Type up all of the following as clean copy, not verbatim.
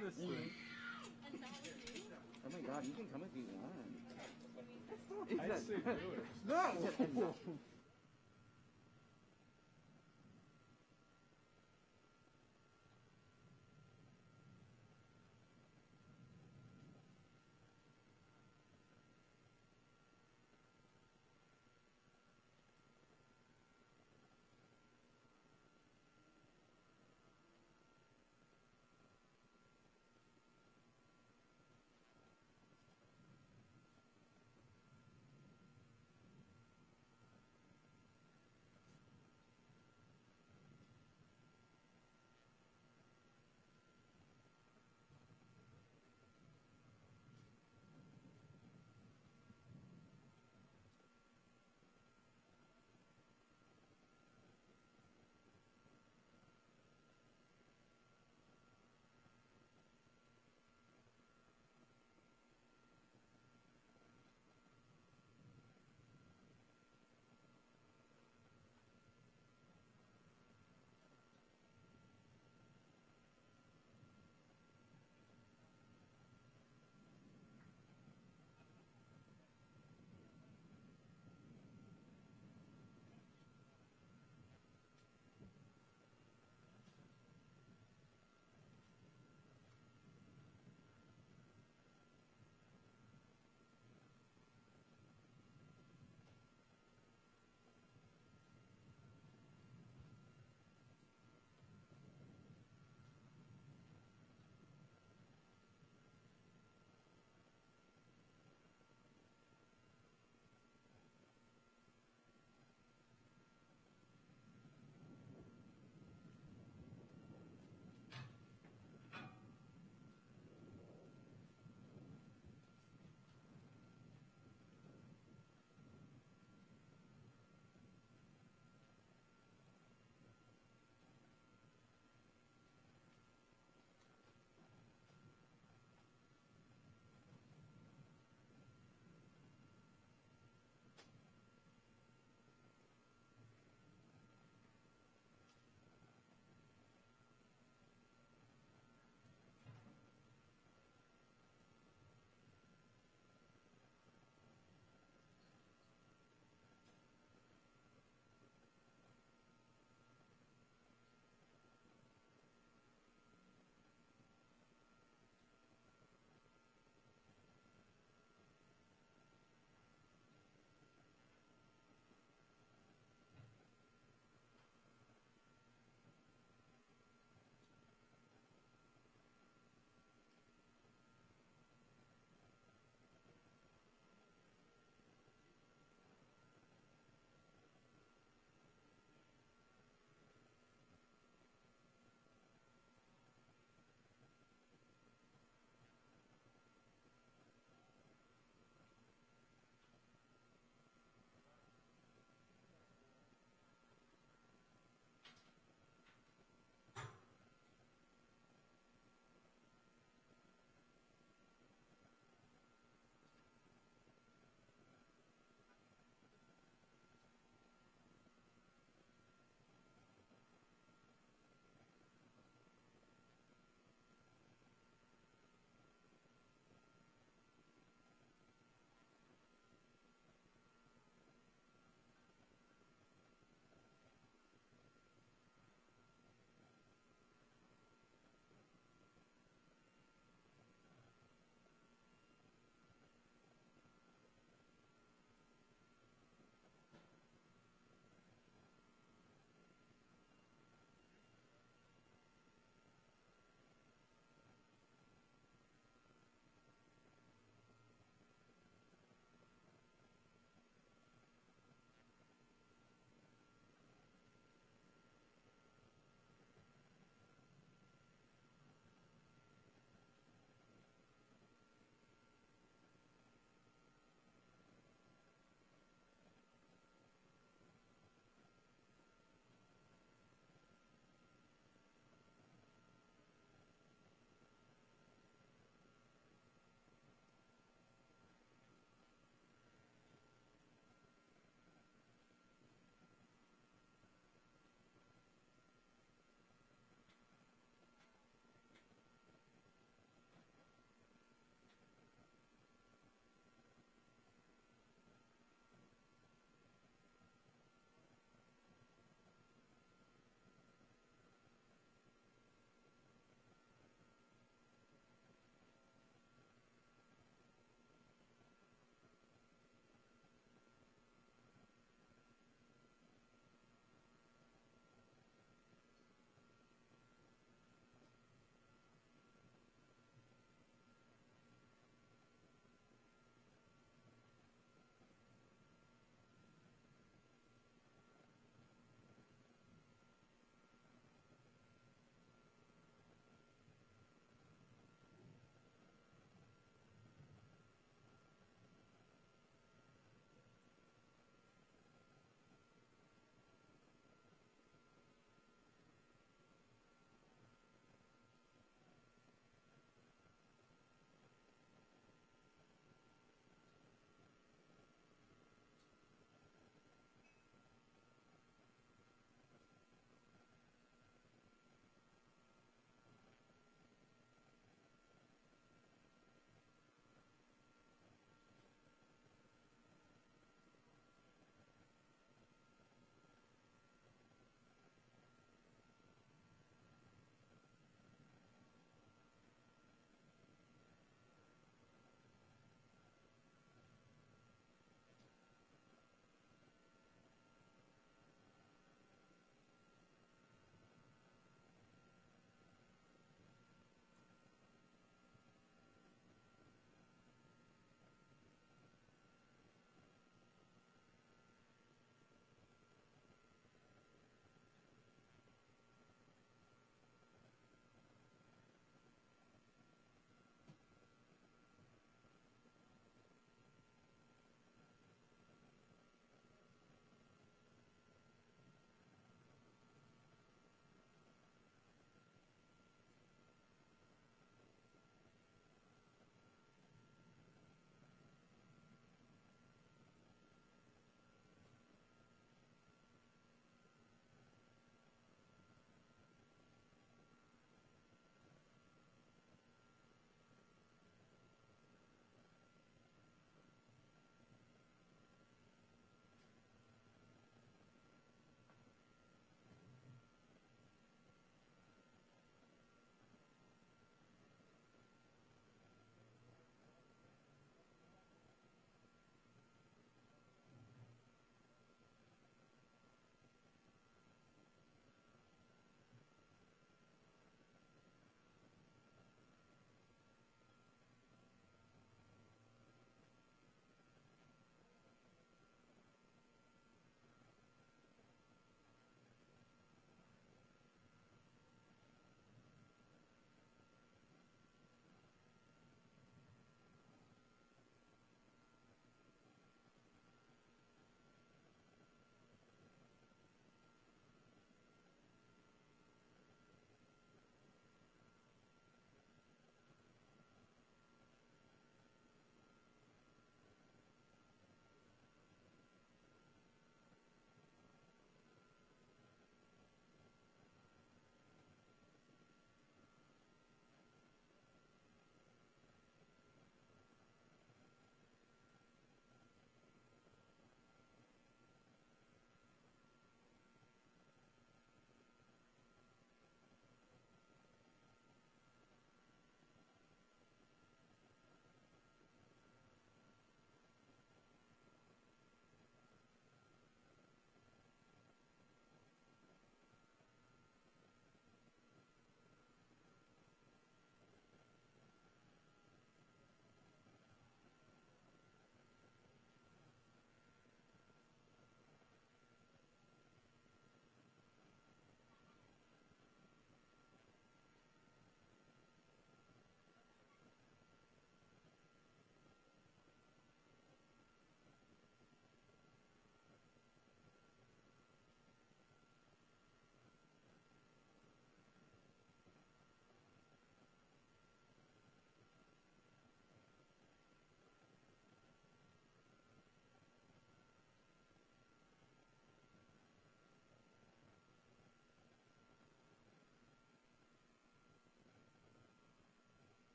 this thing. Oh my god, you can come if you want. I say do it. No!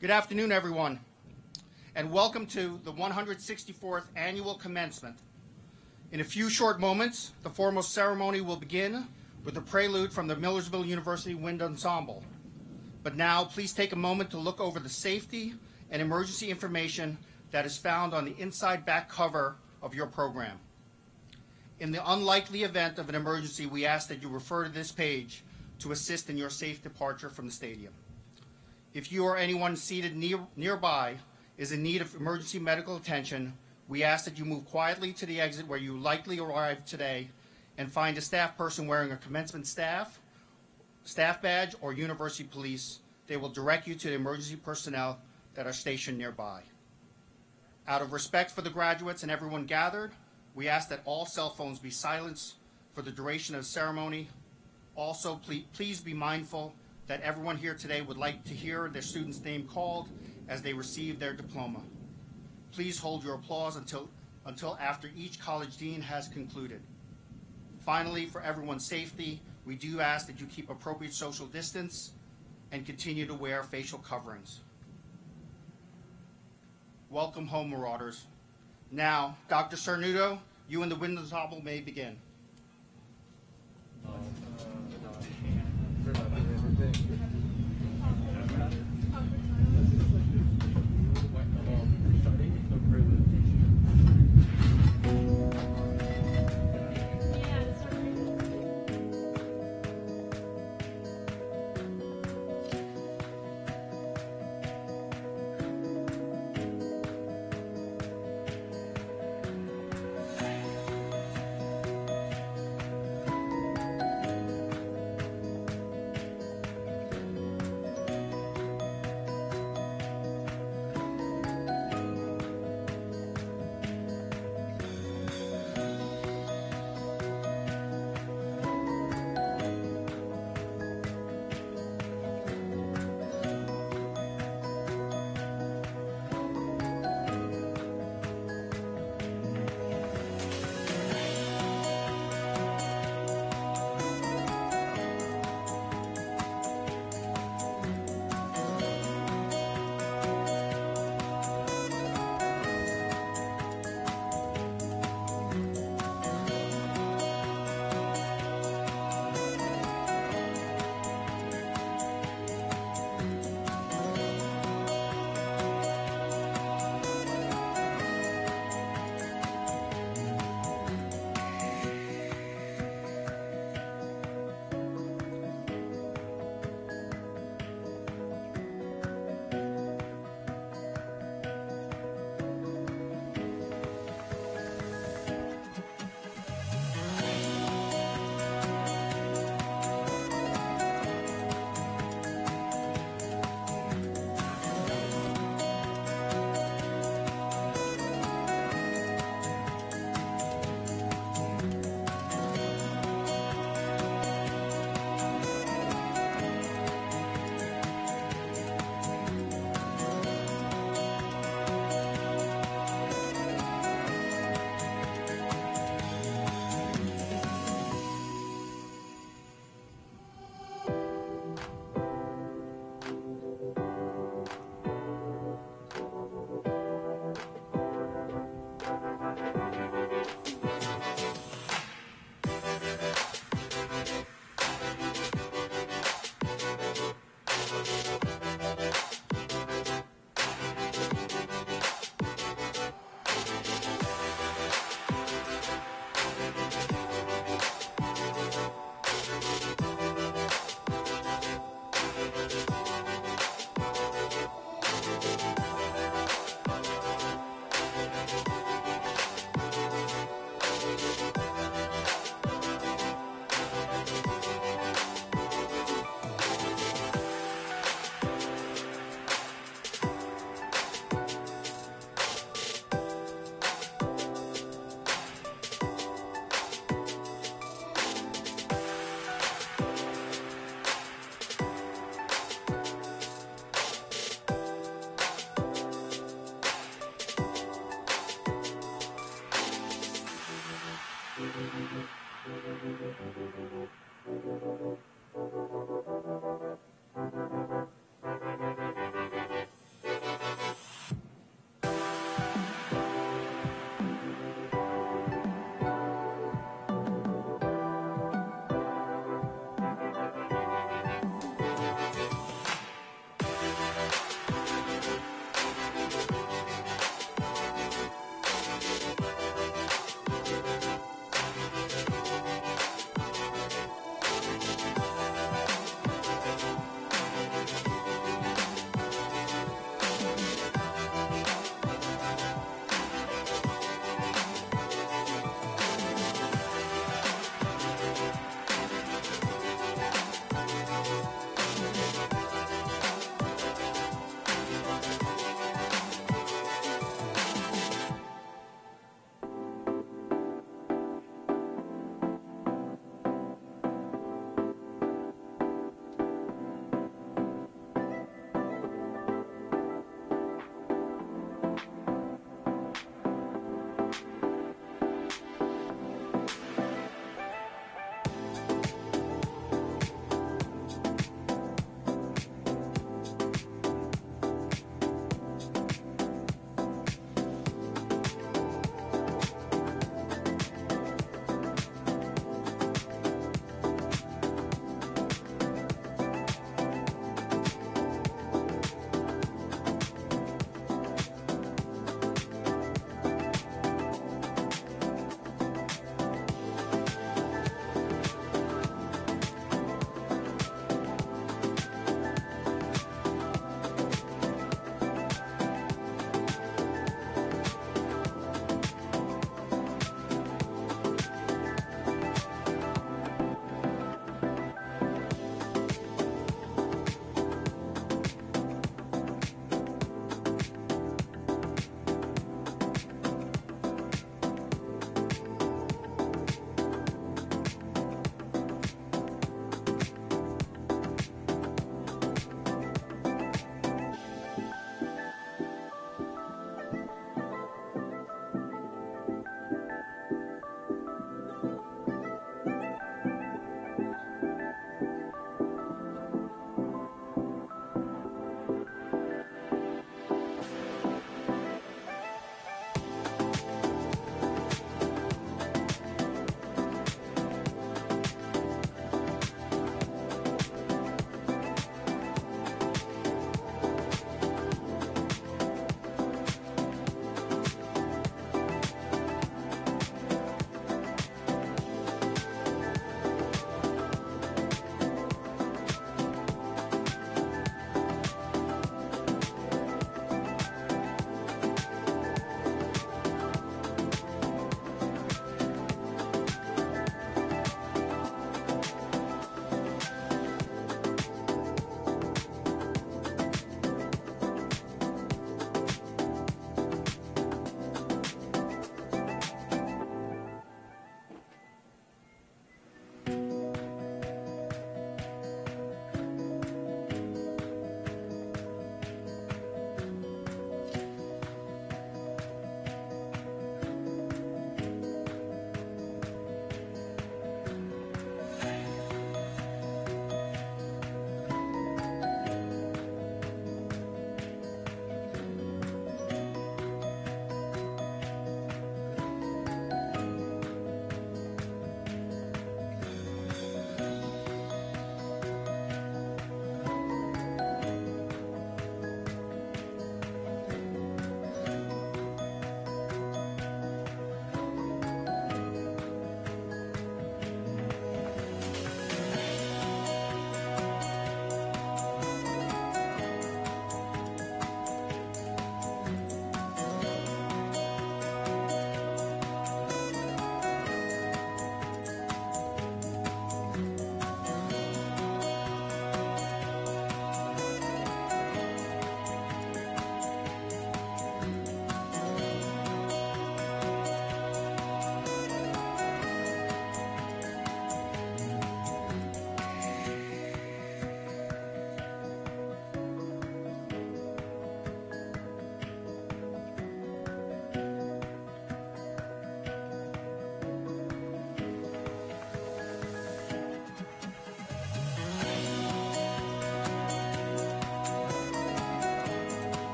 Good afternoon, everyone, and welcome to the 164th Annual Commencement. In a few short moments, the formal ceremony will begin with a prelude from the Millersville University Wind Ensemble. But now, please take a moment to look over the safety and emergency information that is found on the inside back cover of your program. In the unlikely event of an emergency, we ask that you refer to this page to assist in your safe departure from the stadium. If you or anyone seated nearby is in need of emergency medical attention, we ask that you move quietly to the exit where you likely arrived today and find a staff person wearing a commencement staff badge, or university police. They will direct you to the emergency personnel that are stationed nearby. Out of respect for the graduates and everyone gathered, we ask that all cell phones be silenced for the duration of the ceremony. Also, please be mindful that everyone here today would like to hear their student's name called as they receive their diploma. Please hold your applause until after each college dean has concluded. Finally, for everyone's safety, we do ask that you keep appropriate social distance and continue to wear facial coverings. Welcome home, Marauders. Now, Dr. Cernuto, you and the Wind Ensemble may begin.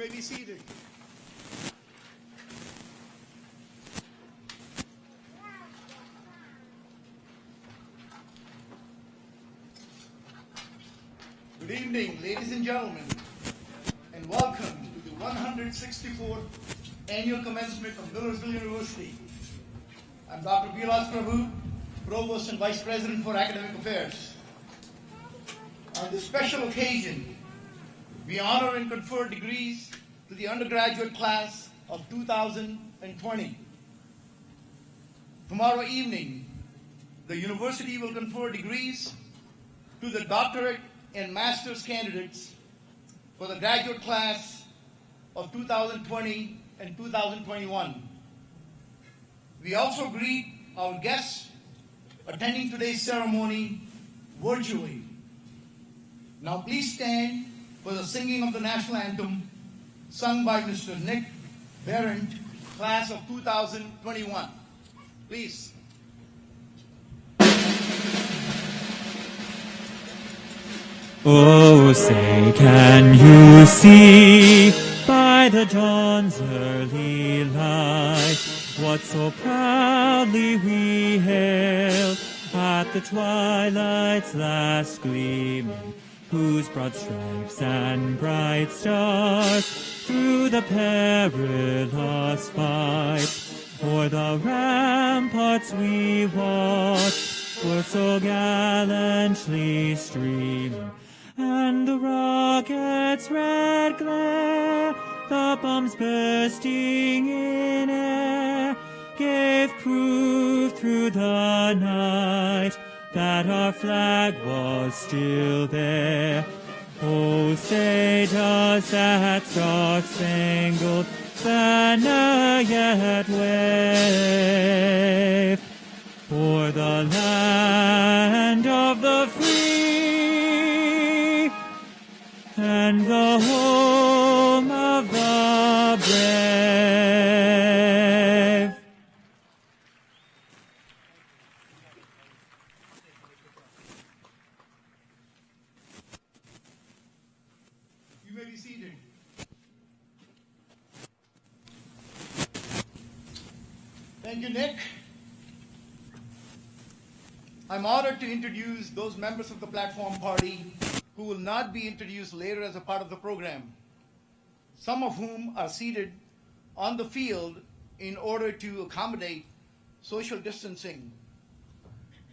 may be seated. Good evening, ladies and gentlemen, and welcome to the 164th Annual Commencement of Millersville University. I'm Dr. Vilas Prabhu, Provost and Vice President for Academic Affairs. On this special occasion, we honor and confer degrees to the undergraduate class of 2020. Tomorrow evening, the university will confer degrees to the doctorate and master's candidates for the graduate class of 2020 and 2021. We also greet our guests attending today's ceremony virtually. Now please stand for the singing of the national anthem sung by Mr. Nick Barrett, class of 2021. Please. Oh, say, can you see by the dawn's early light what so proudly we hailed at the twilight's last gleaming, whose broad stripes and bright stars through the perilous fight o'er the ramparts we watched were so gallantly streaming, and the rocket's red glare, the bombs bursting in air, gave proof through the night that our flag was still there. Oh, say does that star-spangled banner yet wave o'er the land of the free and the home of the brave? You may be seated. Thank you, Nick. I'm honored to introduce those members of the platform party who will not be introduced later as a part of the program, some of whom are seated on the field in order to accommodate social distancing.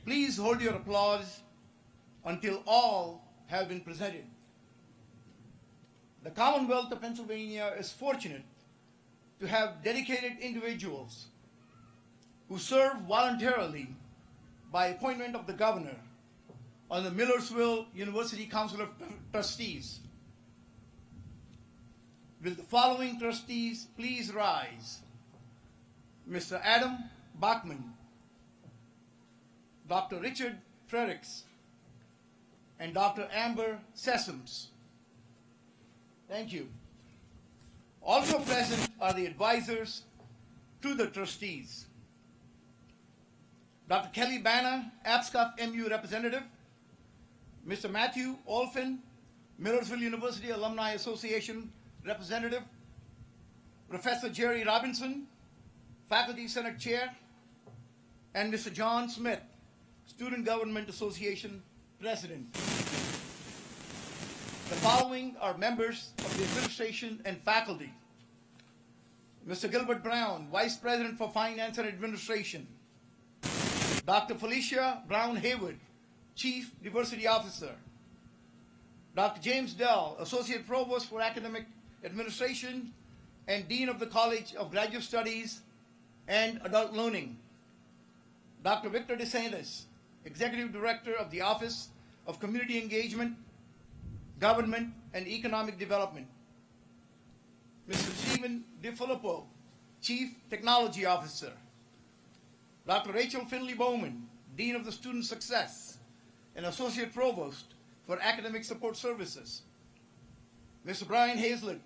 Please hold your applause until all have been presented. The Commonwealth of Pennsylvania is fortunate to have dedicated individuals who serve voluntarily by appointment of the governor on the Millersville University Council of Trustees. Will the following trustees please rise? Mr. Adam Bachman, Dr. Richard Frericks, and Dr. Amber Sessoms. Thank you. Also present are the advisors to the trustees. Dr. Kelly Banner, APSCUF MU representative, Mr. Matthew Olfin, Millersville University Alumni Association representative, Professor Jerry Robinson, Faculty Senate Chair, and Mr. John Smith, Student Government Association President. The following are members of the administration and faculty. Mr. Gilbert Brown, Vice President for Finance and Administration. Dr. Felicia Brown Haywood, Chief Diversity Officer. Dr. James Dell, Associate Provost for Academic Administration and Dean of the College of Graduate Studies and Adult Learning. Dr. Victor DeSantis, Executive Director of the Office of Community Engagement, Government, and Economic Development. Mr. Stephen DiFilippo, Chief Technology Officer. Dr. Rachel Finley Bowman, Dean of the Student Success and Associate Provost for Academic Support Services. Mr. Brian Hazlett,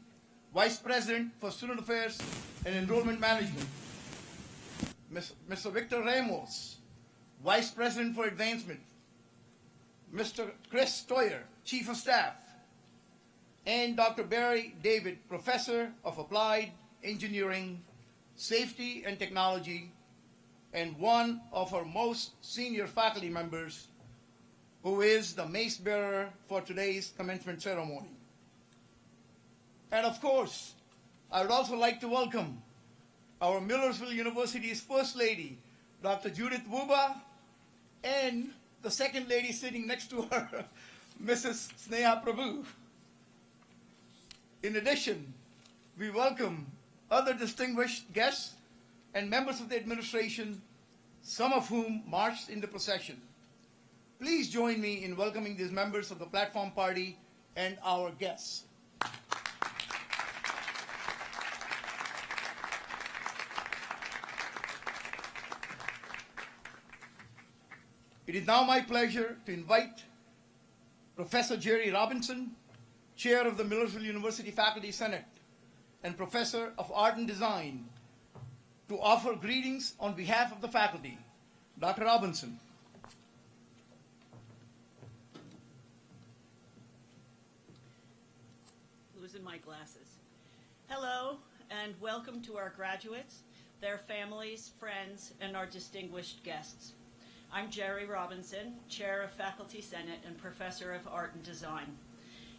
Vice President for Student Affairs and Enrollment Management. Mr. Victor Ramos, Vice President for Advancement. Mr. Chris Stoyer, Chief of Staff. and Dr. Barry David, Professor of Applied Engineering, Safety and Technology, and one of our most senior faculty members, who is the mace bearer for today's commencement ceremony. And of course, I would also like to welcome our Millersville University's First Lady, Dr. Judith Wuba, and the second lady sitting next to her, Mrs. Sneha Prabhu. In addition, we welcome other distinguished guests and members of the administration, some of whom marched in the procession. Please join me in welcoming these members of the platform party and our guests. It is now my pleasure to invite Professor Jerry Robinson, Chair of the Millersville University Faculty Senate and Professor of Art and Design, to offer greetings on behalf of the faculty. Dr. Robinson. Losing my glasses. Hello, and welcome to our graduates, their families, friends, and our distinguished guests. I'm Jerry Robinson, Chair of Faculty Senate and Professor of Art and Design.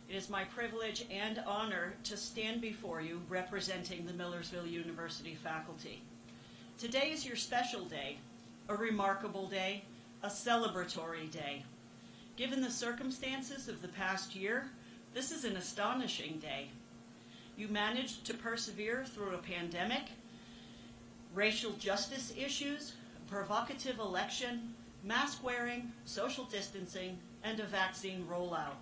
It is my privilege and honor to stand before you representing the Millersville University faculty. Today is your special day, a remarkable day, a celebratory day. Given the circumstances of the past year, this is an astonishing day. You managed to persevere through a pandemic, racial justice issues, a provocative election, mask wearing, social distancing, and a vaccine rollout.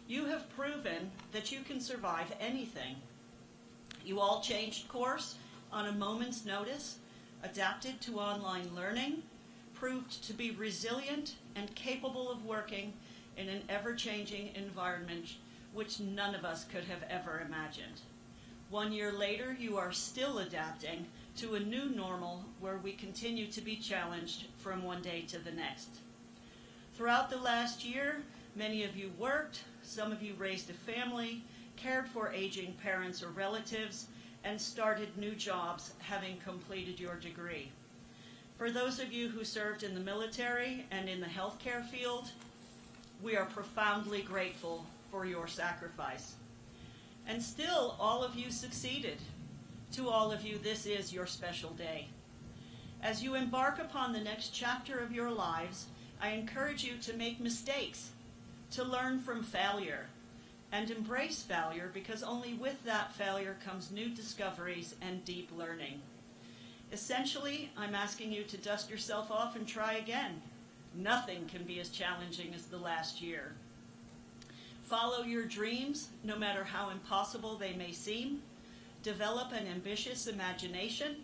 You have proven that you can survive anything. You all changed course on a moment's notice, adapted to online learning, proved to be resilient and capable of working in an ever-changing environment which none of us could have ever imagined. 1 year later, you are still adapting to a new normal where we continue to be challenged from one day to the next. Throughout the last year, many of you worked, some of you raised a family, cared for aging parents or relatives, and started new jobs having completed your degree. For those of you who served in the military and in the healthcare field, we are profoundly grateful for your sacrifice. And still, all of you succeeded. To all of you, this is your special day. As you embark upon the next chapter of your lives, I encourage you to make mistakes, to learn from failure, and embrace failure, because only with that failure comes new discoveries and deep learning. Essentially, I'm asking you to dust yourself off and try again. Nothing can be as challenging as the last year. Follow your dreams, no matter how impossible they may seem. Develop an ambitious imagination.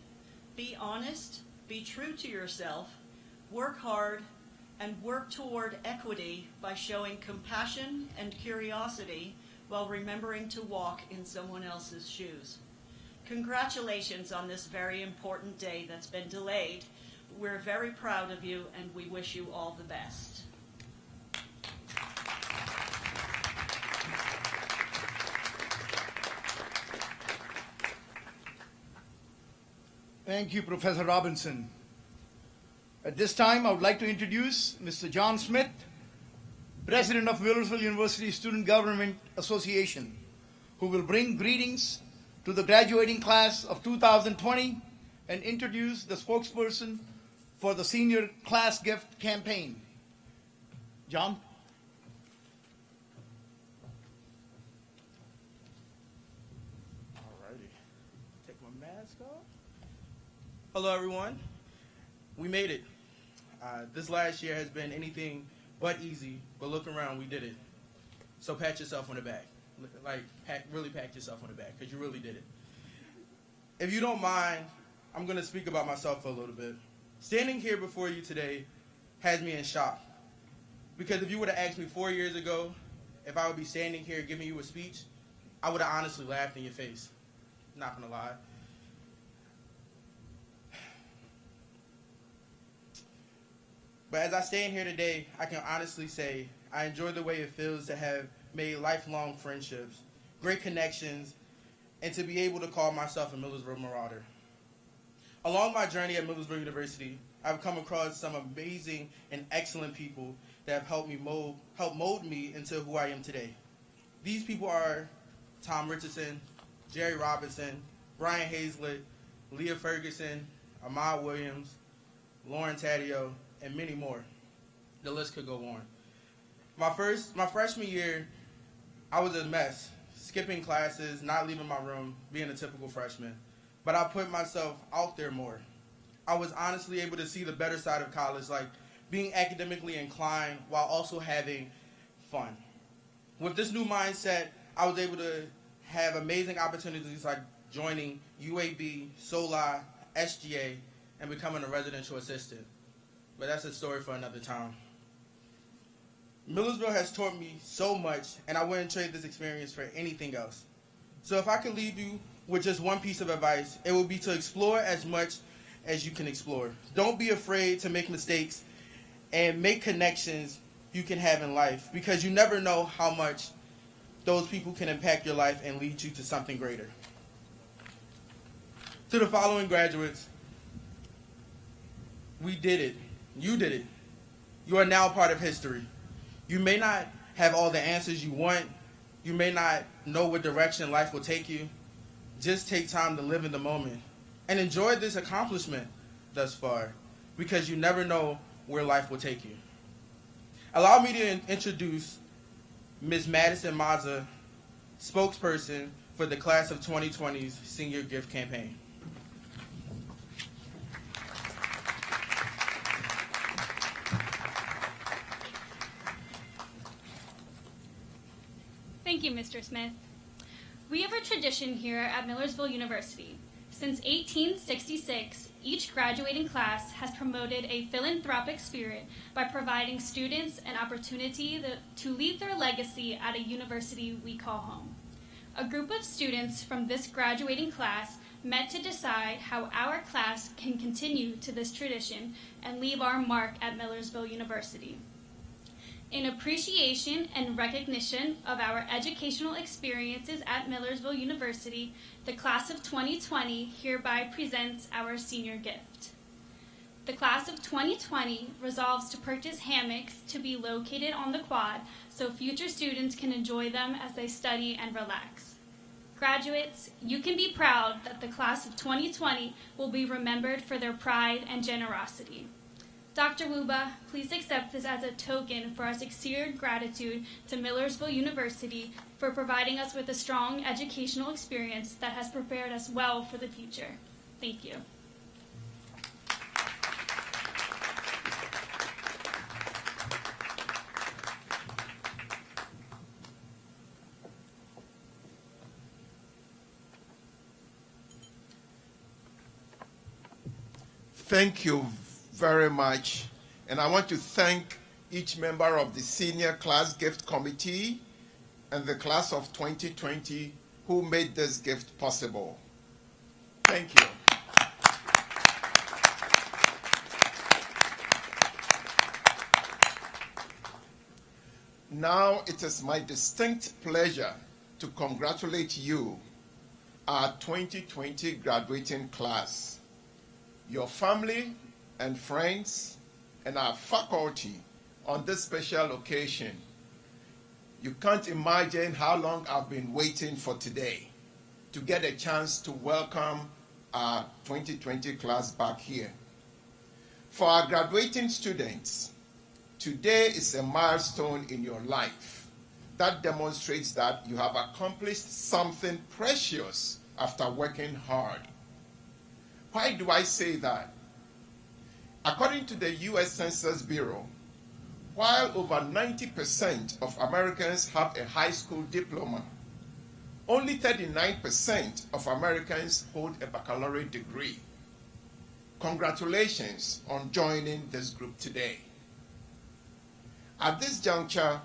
Be honest, be true to yourself, work hard, and work toward equity by showing compassion and curiosity while remembering to walk in someone else's shoes. Congratulations on this very important day that's been delayed. We're very proud of you, and we wish you all the best. Thank you, Professor Robinson. At this time, I would like to introduce Mr. John Smith, President of Millersville University Student Government Association, who will bring greetings to the graduating class of 2020 and introduce the spokesperson for the Senior Class Gift Campaign. John? Alrighty. Take my mask off. Hello, everyone. We made it. This last year has been anything but easy, but look around, we did it. So pat yourself on the back. Really pat yourself on the back, because you really did it. If you don't mind, I'm going to speak about myself for a little bit. Standing here before you today has me in shock. Because if you would have asked me 4 years ago if I would be standing here giving you a speech, I would have honestly laughed in your face. Not going to lie. But as I stand here today, I can honestly say I enjoy the way it feels to have made lifelong friendships great connections, and to be able to call myself a Millersville Marauder. Along my journey at Millersville University, I've come across some amazing and excellent people that have helped mold me into who I am today. These people are Tom Richardson, Jerry Robinson, Brian Hazlett, Leah Ferguson, Ahmad Williams, Lauren Taddeo, and many more. The list could go on. My freshman year, I was a mess, skipping classes, not leaving my room, being a typical freshman. But I put myself out there more. I was honestly able to see the better side of college, like being academically inclined while also having fun. With this new mindset, I was able to have amazing opportunities like joining UAB, SOLI, SGA, and becoming a residential assistant. But that's a story for another time. Millersville has taught me so much, and I wouldn't trade this experience for anything else. So if I could leave you with just one piece of advice, it would be to explore as much as you can explore. Don't be afraid to make mistakes and make connections you can have in life, because you never know how much those people can impact your life and lead you to something greater. To the following graduates, we did it. You did it. You are now part of history. You may not have all the answers you want. You may not know what direction life will take you. Just take time to live in the moment and enjoy this accomplishment thus far, because you never know where life will take you. Allow me to introduce Ms. Madison Mazza, spokesperson for the class of 2020's Senior Gift Campaign. Thank you, Mr. Smith. We have a tradition here at Millersville University. Since 1866, each graduating class has promoted a philanthropic spirit by providing students an opportunity to leave their legacy at a university we call home. A group of students from this graduating class met to decide how our class can continue to this tradition and leave our mark at Millersville University. In appreciation and recognition of our educational experiences at Millersville University, the class of 2020 hereby presents our senior gift. The class of 2020 resolves to purchase hammocks to be located on the quad so future students can enjoy them as they study and relax. Graduates, you can be proud that the class of 2020 will be remembered for their pride and generosity. Dr. Wuba, please accept this as a token for our sincere gratitude to Millersville University for providing us with a strong educational experience that has prepared us well for the future. Thank you. Thank you very much, and I want to thank each member of the Senior Class Gift Committee and the class of 2020 who made this gift possible. Thank you. Now it is my distinct pleasure to congratulate you, our 2020 graduating class, your family and friends, and our faculty on this special occasion. You can't imagine how long I've been waiting for today to get a chance to welcome our 2020 class back here. For our graduating students, today is a milestone in your life that demonstrates that you have accomplished something precious after working hard. Why do I say that? According to the U.S. Census Bureau, while over 90% of Americans have a high school diploma, only 39% of Americans hold a baccalaureate degree. Congratulations on joining this group today. At this juncture,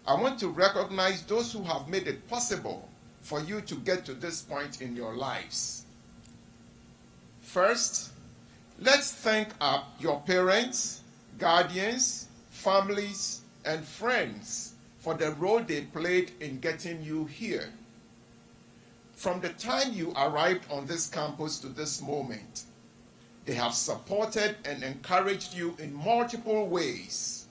I want to recognize those who have made it possible for you to get to this point in your lives. First, let's thank your parents, guardians, families, and friends for the role they played in getting you here. From the time you arrived on this campus to this moment, they have supported and encouraged you in multiple ways.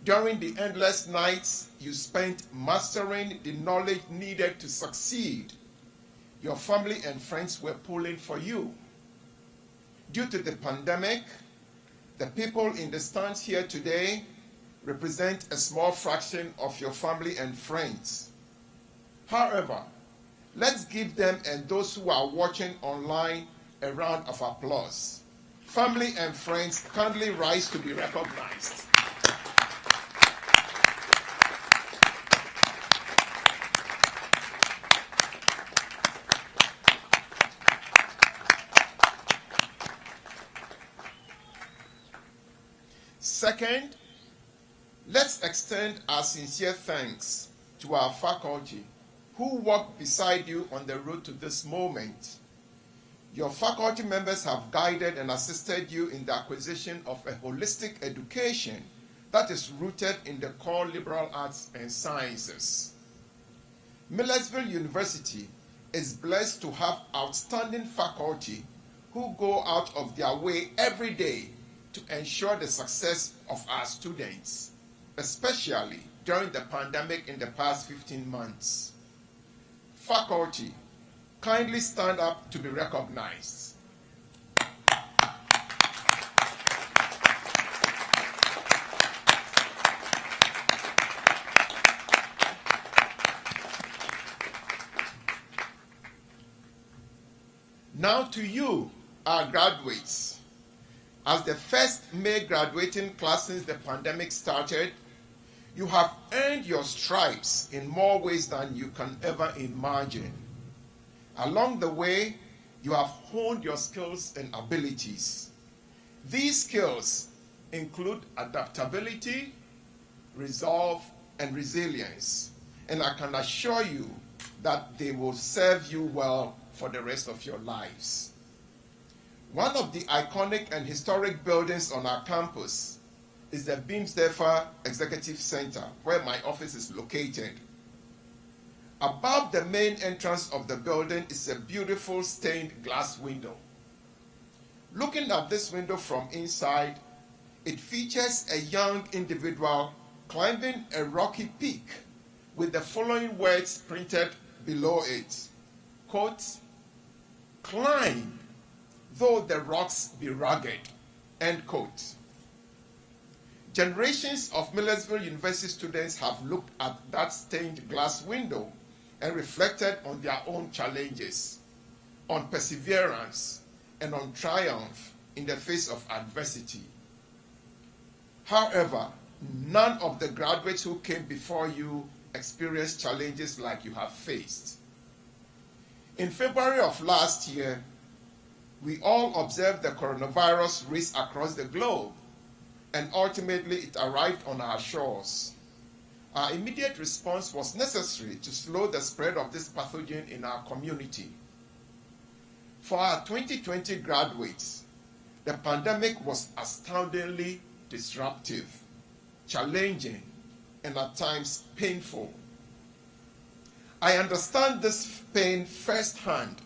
During the endless nights you spent mastering the knowledge needed to succeed, your family and friends were pulling for you. Due to the pandemic, the people in the stands here today represent a small fraction of your family and friends. However, let's give them and those who are watching online a round of applause. Family and friends, kindly rise to be recognized. Second, let's extend our sincere thanks to our faculty who walked beside you on the road to this moment. Your faculty members have guided and assisted you in the acquisition of a holistic education that is rooted in the core liberal arts and sciences. Millersville University is blessed to have outstanding faculty who go out of their way every day to ensure the success of our students, especially during the pandemic in the past 15 months. Faculty, kindly stand up to be recognized. Now to you, our graduates. As the first May graduating class since the pandemic started, you have earned your stripes in more ways than you can ever imagine. Along the way, you have honed your skills and abilities. These skills include adaptability, resolve, and resilience, and I can assure you that they will serve you well for the rest of your lives. One of the iconic and historic buildings on our campus is the Beamsdefer Executive Center, where my office is located. Above the main entrance of the building is a beautiful stained glass window. Looking at this window from inside, it features a young individual climbing a rocky peak with the following words printed below it. Quote, "Climb, though the rocks be rugged," end quote. Generations of Millersville University students have looked at that stained glass window and reflected on their own challenges, on perseverance, and on triumph in the face of adversity. However, none of the graduates who came before you experienced challenges like you have faced. In February of last year, we all observed the coronavirus race across the globe, and ultimately it arrived on our shores. Our immediate response was necessary to slow the spread of this pathogen in our community. For our 2020 graduates, the pandemic was astoundingly disruptive, challenging, and at times painful. I understand this pain firsthand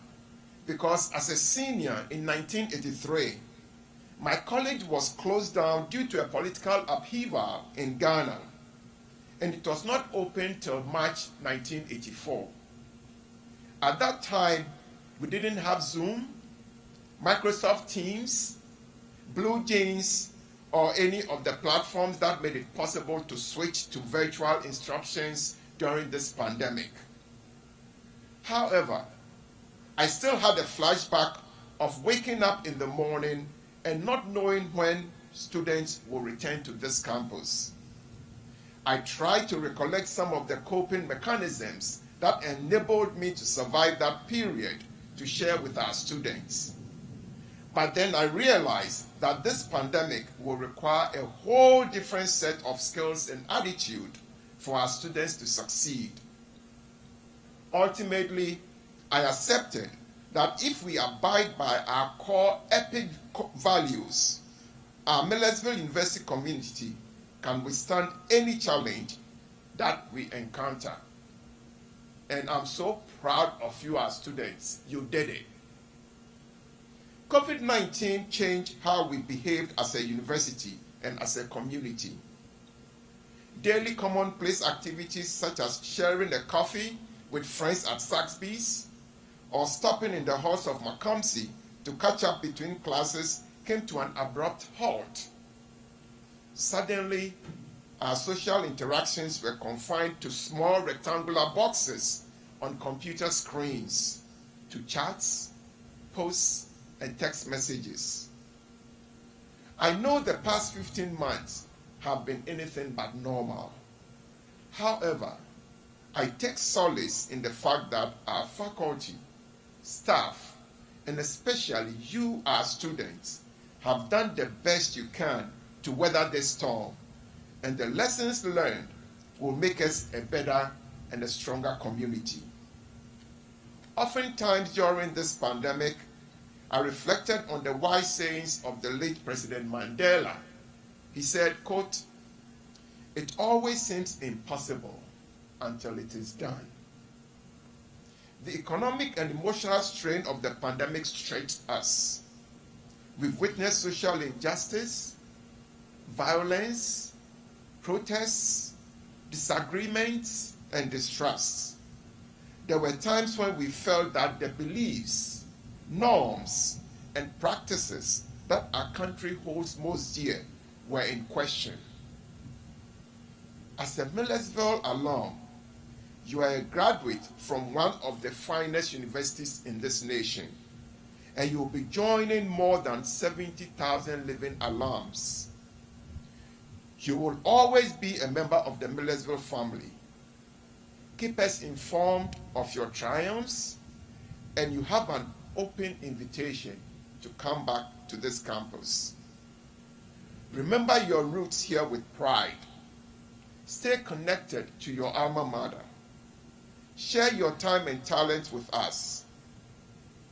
because as a senior in 1983, my college was closed down due to a political upheaval in Ghana, and it was not open till March 1984. At that time, we didn't have Zoom, Microsoft Teams, Blue Jeans, or any of the platforms that made it possible to switch to virtual instructions during this pandemic. However, I still had a flashback of waking up in the morning and not knowing when students will return to this campus. I tried to recollect some of the coping mechanisms that enabled me to survive that period to share with our students. But then I realized that this pandemic will require a whole different set of skills and attitude for our students to succeed. Ultimately, I accepted that if we abide by our core EPIC values, our Millersville University community can withstand any challenge that we encounter. and I'm so proud of you as students. You did it. COVID-19 changed how we behaved as a university and as a community. Daily commonplace activities such as sharing a coffee with friends at Saxby's or stopping in the halls of Macomsey to catch up between classes came to an abrupt halt. Suddenly, our social interactions were confined to small rectangular boxes on computer screens, to chats, posts, and text messages. I know the past 15 months have been anything but normal. However, I take solace in the fact that our faculty, staff, and especially you, our students, have done the best you can to weather this storm, and the lessons learned will make us a better and a stronger community. Oftentimes during this pandemic, I reflected on the wise sayings of the late President Mandela. He said, quote, "It always seems impossible until it is done." The economic and emotional strain of the pandemic stretched us. We've witnessed social injustice, violence, protests, disagreements, and distrusts. There were times when we felt that the beliefs, norms, and practices that our country holds most dear were in question. As a Millersville alum, you are a graduate from one of the finest universities in this nation, and you will be joining more than 70,000 living alums. You will always be a member of the Millersville family. Keep us informed of your triumphs, and you have an open invitation to come back to this campus. Remember your roots here with pride. Stay connected to your alma mater. Share your time and talent with us.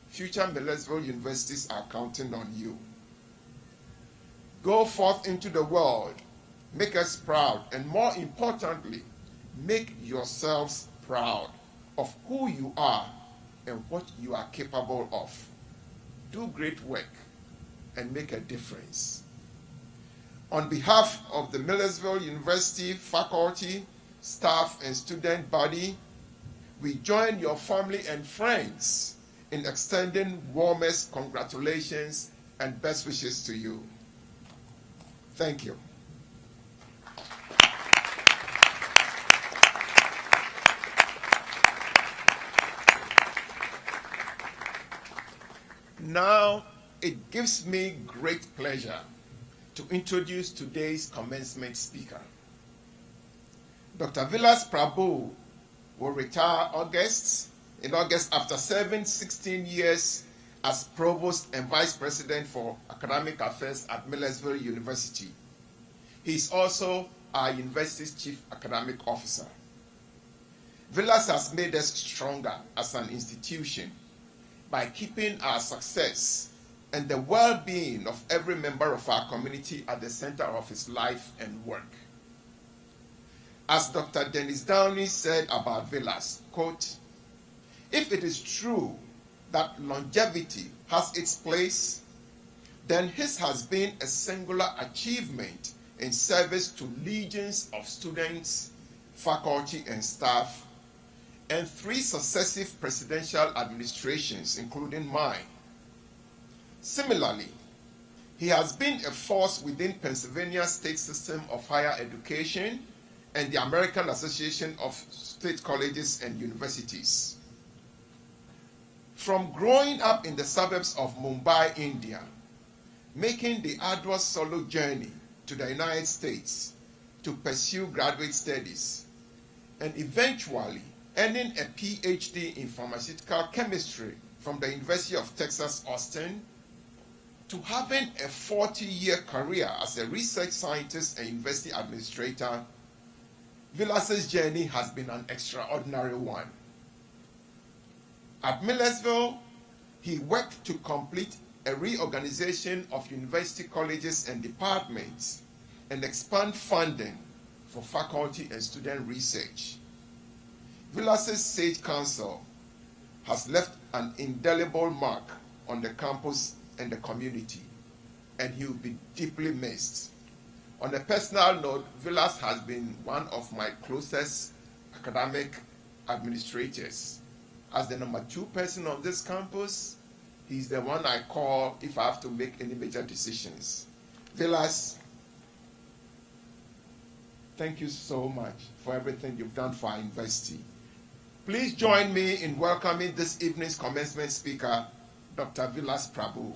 Future Millersville universities are counting on you. Go forth into the world, make us proud, and more importantly, make yourselves proud of who you are and what you are capable of. Do great work and make a difference. On behalf of the Millersville University faculty, staff, and student body, we join your family and friends in extending warmest congratulations and best wishes to you. Thank you. Now, it gives me great pleasure to introduce today's commencement speaker. Dr. Vilas Prabhu will retire in August after serving 16 years as Provost and Vice President for Academic Affairs at Millersville University. He is also our university's Chief Academic Officer. Vilas has made us stronger as an institution by keeping our success and the well-being of every member of our community at the center of his life and work. As Dr. Dennis Downey said about Vilas, quote, "If it is true that longevity has its place, then his has been a singular achievement in service to legions of students, faculty, and staff, and 3 successive presidential administrations, including mine. Similarly, he has been a force within Pennsylvania's state system of higher education and the American Association of State Colleges and Universities. From growing up in the suburbs of Mumbai, India, making the arduous solo journey to the United States to pursue graduate studies, and eventually earning a PhD in pharmaceutical chemistry from the University of Texas, Austin, to having a 40-year career as a research scientist and university administrator, Vilas's journey has been an extraordinary one. At Millersville, he worked to complete a reorganization of university colleges and departments and expand funding for faculty and student research. Villas's sage counsel has left an indelible mark on the campus and the community, and he will be deeply missed. On a personal note, Villas has been one of my closest academic administrators. As the number 2 person on this campus, he's the one I call if I have to make any major decisions. Villas, thank you so much for everything you've done for our university. Please join me in welcoming this evening's commencement speaker, Dr. Villas Prabhu.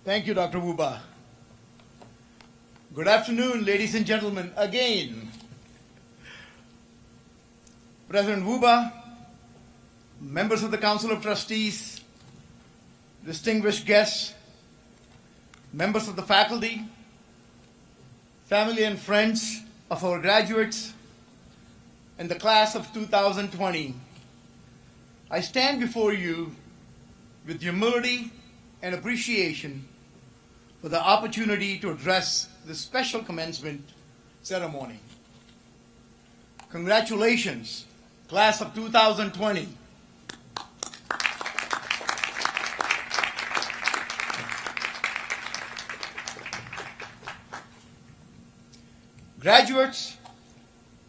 Thank you, Dr. Wuba. Good afternoon, ladies and gentlemen, again. President Wuba, members of the Council of Trustees, distinguished guests, members of the faculty, family and friends of our graduates, and the class of 2020, I stand before you with humility and appreciation for the opportunity to address this special commencement ceremony. Congratulations, class of 2020. Graduates,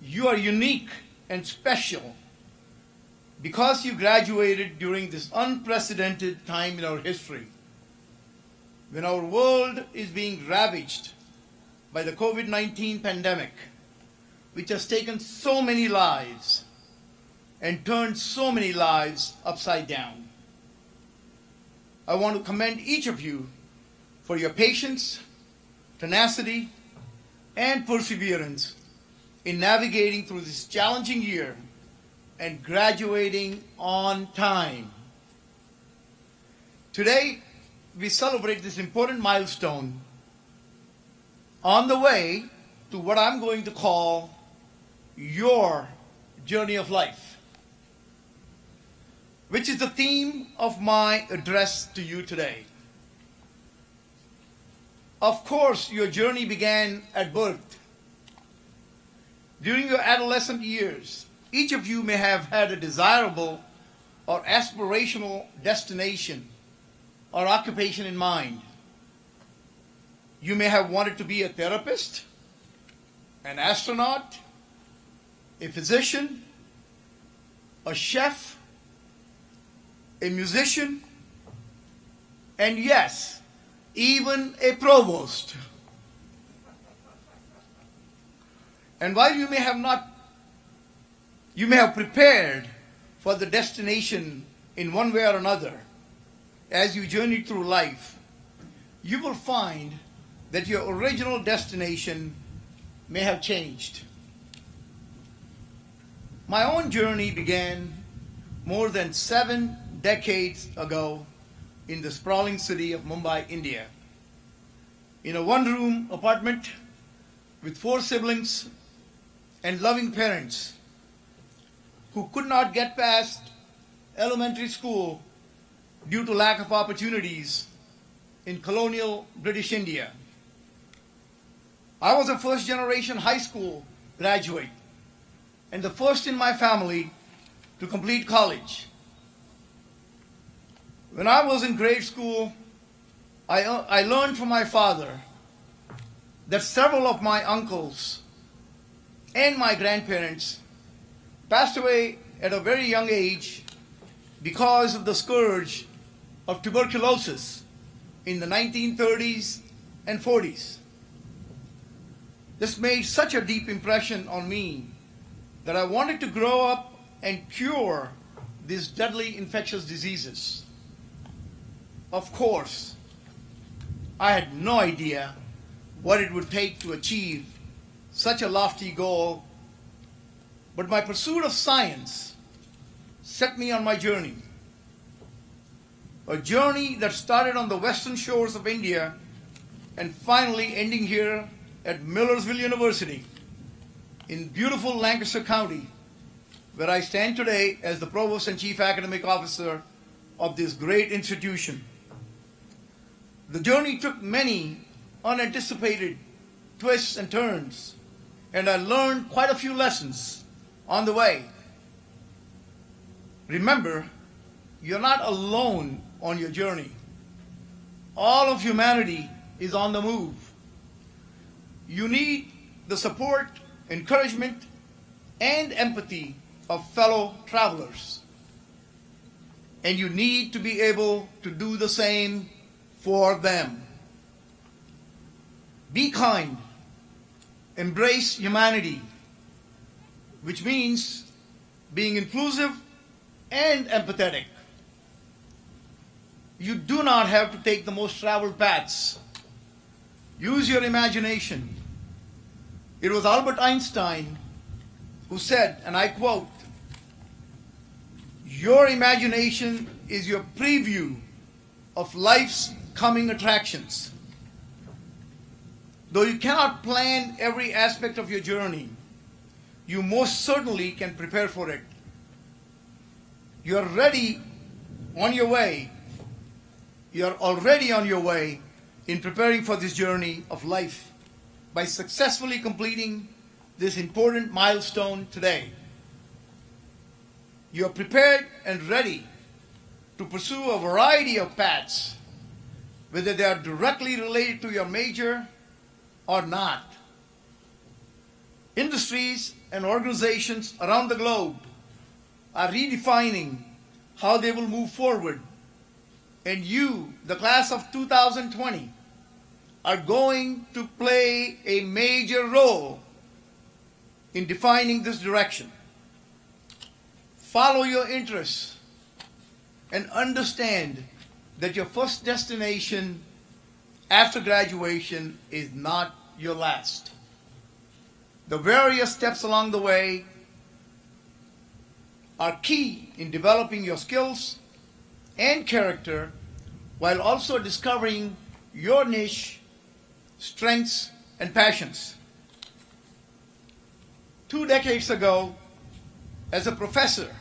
you are unique and special because you graduated during this unprecedented time in our history, when our world is being ravaged by the COVID-19 pandemic, which has taken so many lives and turned so many lives upside down. I want to commend each of you for your patience, tenacity, and perseverance in navigating through this challenging year and graduating on time. Today, we celebrate this important milestone on the way to what I'm going to call your journey of life, which is the theme of my address to you today. Of course, your journey began at birth. During your adolescent years, each of you may have had a desirable or aspirational destination or occupation in mind. You may have wanted to be a therapist, an astronaut, a physician, a chef, a musician, and yes, even a provost. And while you may have prepared for the destination in one way or another, as you journey through life, you will find that your original destination may have changed. My own journey began more than 7 decades ago in the sprawling city of Mumbai, India, in a one-room apartment with 4 siblings and loving parents who could not get past elementary school due to lack of opportunities in colonial British India. I was a first-generation high school graduate and the first in my family to complete college. When I was in grade school, I learned from my father that several of my uncles and my grandparents passed away at a very young age because of the scourge of tuberculosis in the 1930s and 40s. This made such a deep impression on me that I wanted to grow up and cure these deadly infectious diseases. Of course, I had no idea what it would take to achieve such a lofty goal, but my pursuit of science set me on my journey. A journey that started on the western shores of India and finally ending here at Millersville University in beautiful Lancaster County, where I stand today as the Provost and Chief Academic Officer of this great institution. The journey took many unanticipated twists and turns, and I learned quite a few lessons on the way. Remember, you're not alone on your journey. All of humanity is on the move. You need the support, encouragement, and empathy of fellow travelers. And you need to be able to do the same for them. Be kind. Embrace humanity, which means being inclusive and empathetic. You do not have to take the most traveled paths. Use your imagination. It was Albert Einstein who said, and I quote, "Your imagination is your preview of life's coming attractions." Though you cannot plan every aspect of your journey, you most certainly can prepare for it. You are ready on your way. You are already on your way in preparing for this journey of life by successfully completing this important milestone today. You are prepared and ready to pursue a variety of paths, whether they are directly related to your major or not. Industries and organizations around the globe are redefining how they will move forward, and you, the class of 2020, are going to play a major role in defining this direction. Follow your interests and understand that your first destination after graduation is not your last. The various steps along the way are key in developing your skills and character while also discovering your niche, strengths, and passions. 2 decades ago, as a professor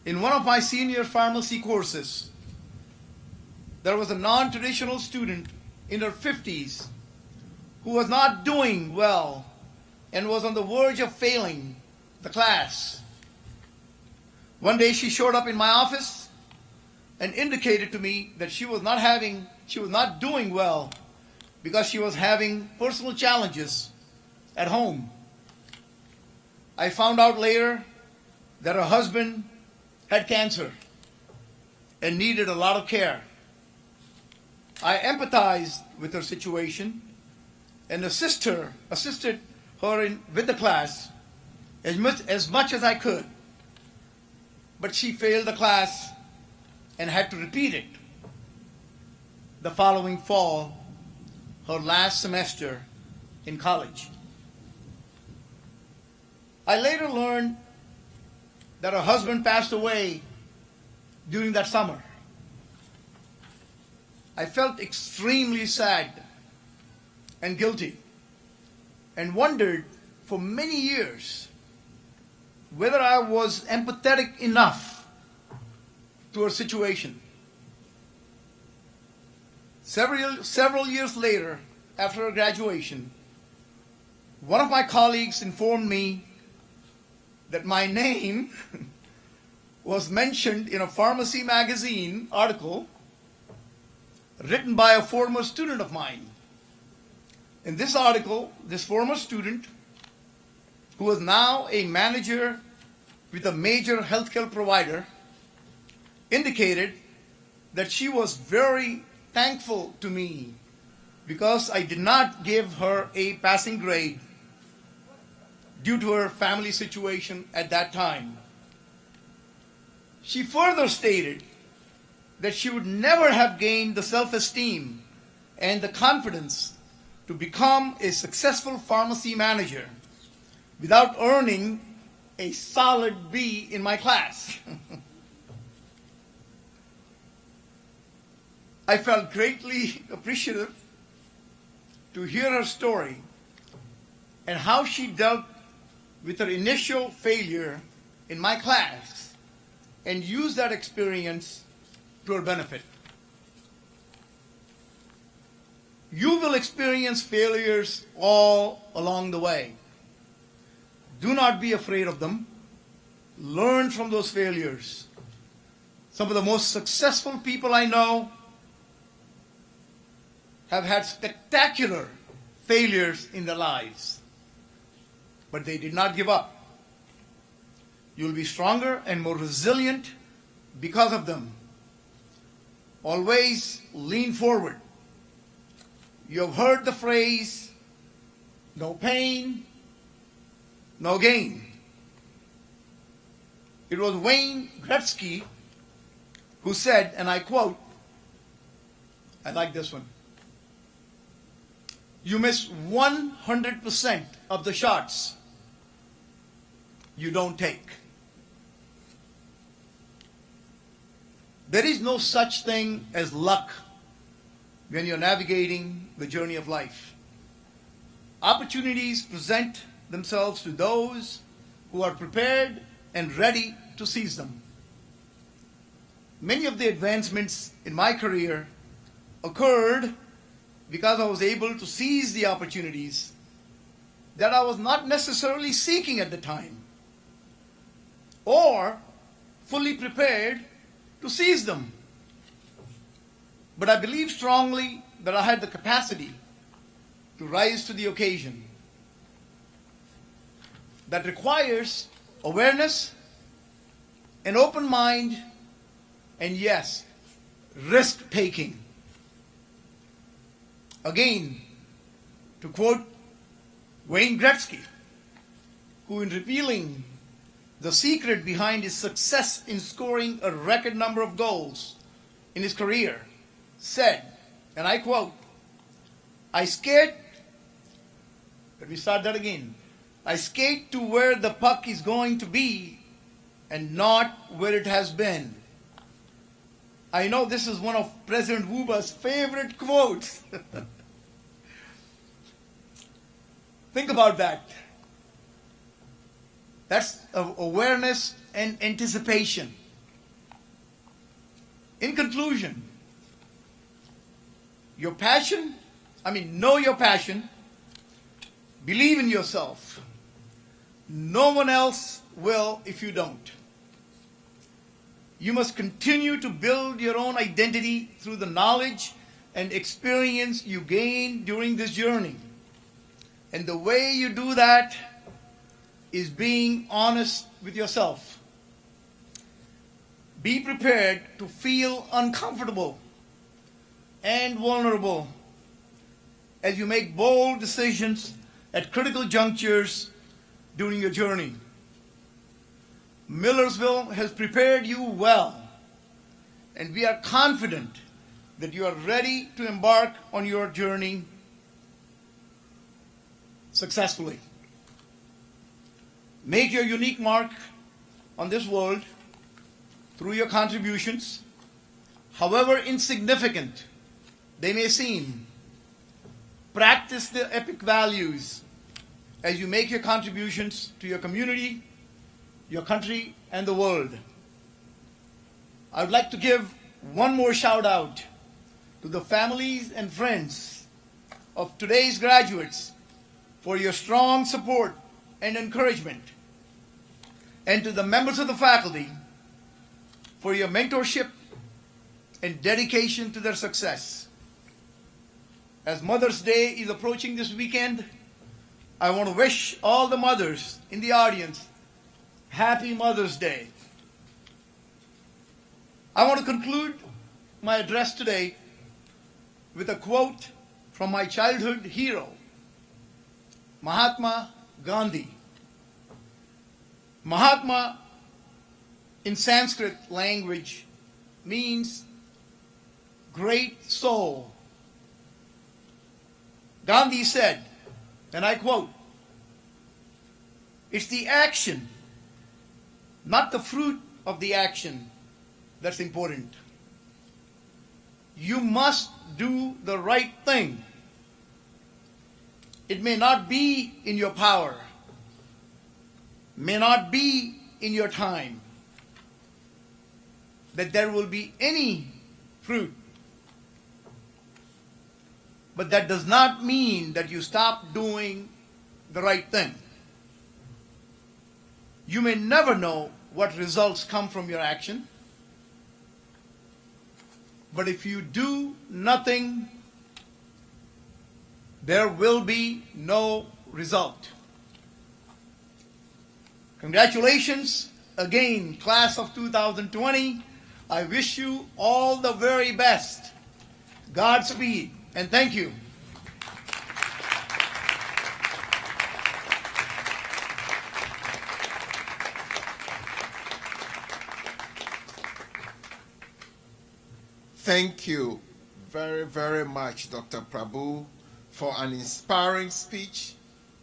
in one of my senior pharmacy courses, there was a non-traditional student in her 50s who was not doing well and was on the verge of failing the class. One day she showed up in my office and indicated to me that she was not doing well because she was having personal challenges at home. I found out later that her husband had cancer and needed a lot of care. I empathized with her situation and assisted her with the class as much as I could. But she failed the class and had to repeat it the following fall, her last semester in college. I later learned that her husband passed away during that summer. I felt extremely sad and guilty and wondered for many years whether I was empathetic enough to her situation. Several years later, after her graduation, one of my colleagues informed me that my name was mentioned in a pharmacy magazine article written by a former student of mine. In this article, this former student, who was now a manager with a major healthcare provider, indicated that she was very thankful to me because I did not give her a passing grade due to her family situation at that time. She further stated that she would never have gained the self-esteem and the confidence to become a successful pharmacy manager without earning a solid B in my class. I felt greatly appreciative to hear her story and how she dealt with her initial failure in my class and used that experience to our benefit. You will experience failures all along the way. Do not be afraid of them. Learn from those failures. Some of the most successful people I know have had spectacular failures in their lives, but they did not give up. You'll be stronger and more resilient because of them. Always lean forward. You have heard the phrase, no pain, no gain. It was Wayne Gretzky who said, and I quote, I like this one, you miss 100% of the shots you don't take. There is no such thing as luck when you're navigating the journey of life. Opportunities present themselves to those who are prepared and ready to seize them. Many of the advancements in my career occurred because I was able to seize the opportunities that I was not necessarily seeking at the time, or fully prepared to seize them. But I believe strongly that I had the capacity to rise to the occasion. That requires awareness, an open mind, and yes, risk-taking. Again, to quote Wayne Gretzky, who in revealing the secret behind his success in scoring a record number of goals in his career, said, and I quote, I skate to where the puck is going to be and not where it has been. I know this is one of President Wuba's favorite quotes. Think about that. That's awareness and anticipation. In conclusion, know your passion, believe in yourself. No one else will if you don't. You must continue to build your own identity through the knowledge and experience you gain during this journey. And the way you do that is being honest with yourself. Be prepared to feel uncomfortable and vulnerable as you make bold decisions at critical junctures during your journey. Millersville has prepared you well, and we are confident that you are ready to embark on your journey successfully. Make your unique mark on this world through your contributions, however insignificant they may seem. Practice the epic values as you make your contributions to your community, your country, and the world. I would like to give one more shout out to the families and friends of today's graduates for your strong support and encouragement, and to the members of the faculty for your mentorship and dedication to their success. As Mother's Day is approaching this weekend, I want to wish all the mothers in the audience Happy Mother's Day. I want to conclude my address today with a quote from my childhood hero, Mahatma Gandhi. Mahatma in Sanskrit language means great soul. Gandhi said, and I quote, it's the action, not the fruit of the action, that's important. You must do the right thing. It may not be in your power, may not be in your time, that there will be any fruit. But that does not mean that you stop doing the right thing. You may never know what results come from your action, but if you do nothing, there will be no result. Congratulations again, class of 2020. I wish you all the very best. Godspeed, and thank you. Thank you very, very much, Dr. Prabhu, for an inspiring speech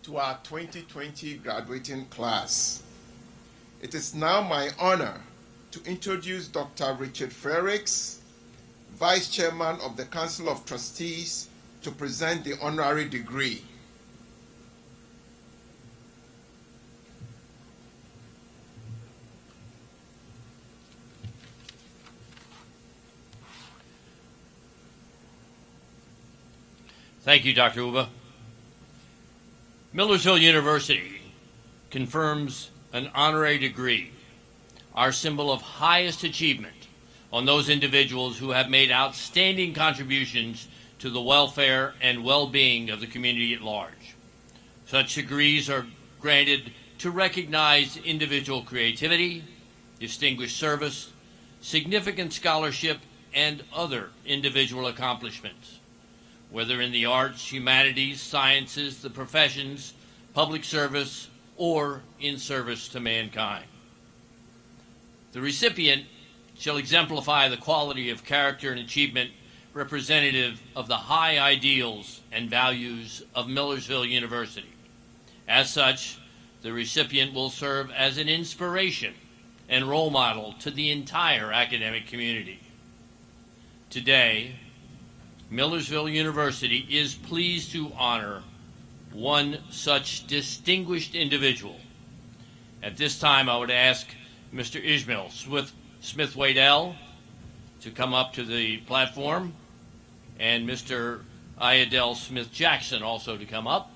to our 2020 graduating class. It is now my honor to introduce Dr. Richard Frerichs, Vice Chairman of the Council of Trustees, to present the honorary degree. Thank you, Dr. Uba. Millersville University confirms an honorary degree, our symbol of highest achievement, on those individuals who have made outstanding contributions to the welfare and well-being of the community at large. Such degrees are granted to recognize individual creativity, distinguished service, significant scholarship, and other individual accomplishments, whether in the arts, humanities, sciences, the professions, public service, or in service to mankind. The recipient shall exemplify the quality of character and achievement representative of the high ideals and values of Millersville University. As such, the recipient will serve as an inspiration and role model to the entire academic community. Today, Millersville University is pleased to honor one such distinguished individual. At this time, I would ask Mr. Ishmael Smith-Waddell to come up to the platform, and Mr. Ayadel Smith-Jackson also to come up.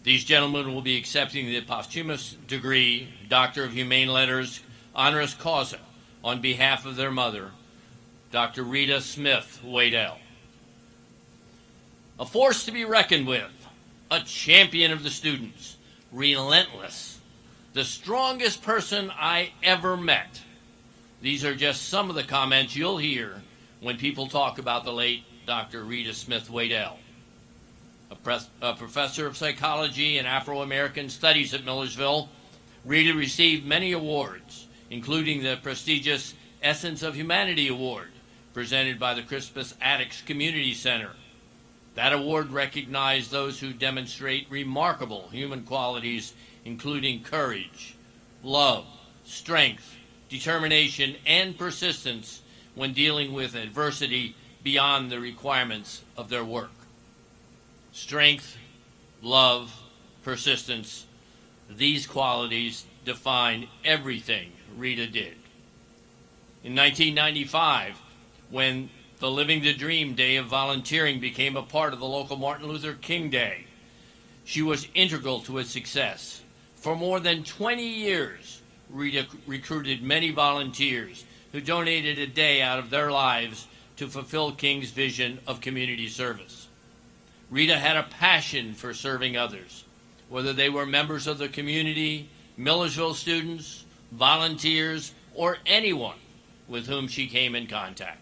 These gentlemen will be accepting the posthumous degree, Doctor of Humane Letters, honoris causa, on behalf of their mother, Dr. Rita Smith-Waddell. A force to be reckoned with, a champion of the students, relentless, the strongest person I ever met. These are just some of the comments you'll hear when people talk about the late Dr. Rita Smith-Waddell. A professor of psychology and Afro-American studies at Millersville, Rita received many awards, including the prestigious Essence of Humanity Award, presented by the Crispus Attucks Community Center. That award recognized those who demonstrate remarkable human qualities, including courage, love, strength, determination, and persistence when dealing with adversity beyond the requirements of their work. Strength, love, persistence, these qualities define everything Rita did. In 1995, when the Living the Dream Day of Volunteering became a part of the local Martin Luther King Day, she was integral to its success. For more than 20 years, Rita recruited many volunteers who donated a day out of their lives to fulfill King's vision of community service. Rita had a passion for serving others, whether they were members of the community, Millersville students, volunteers, or anyone with whom she came in contact.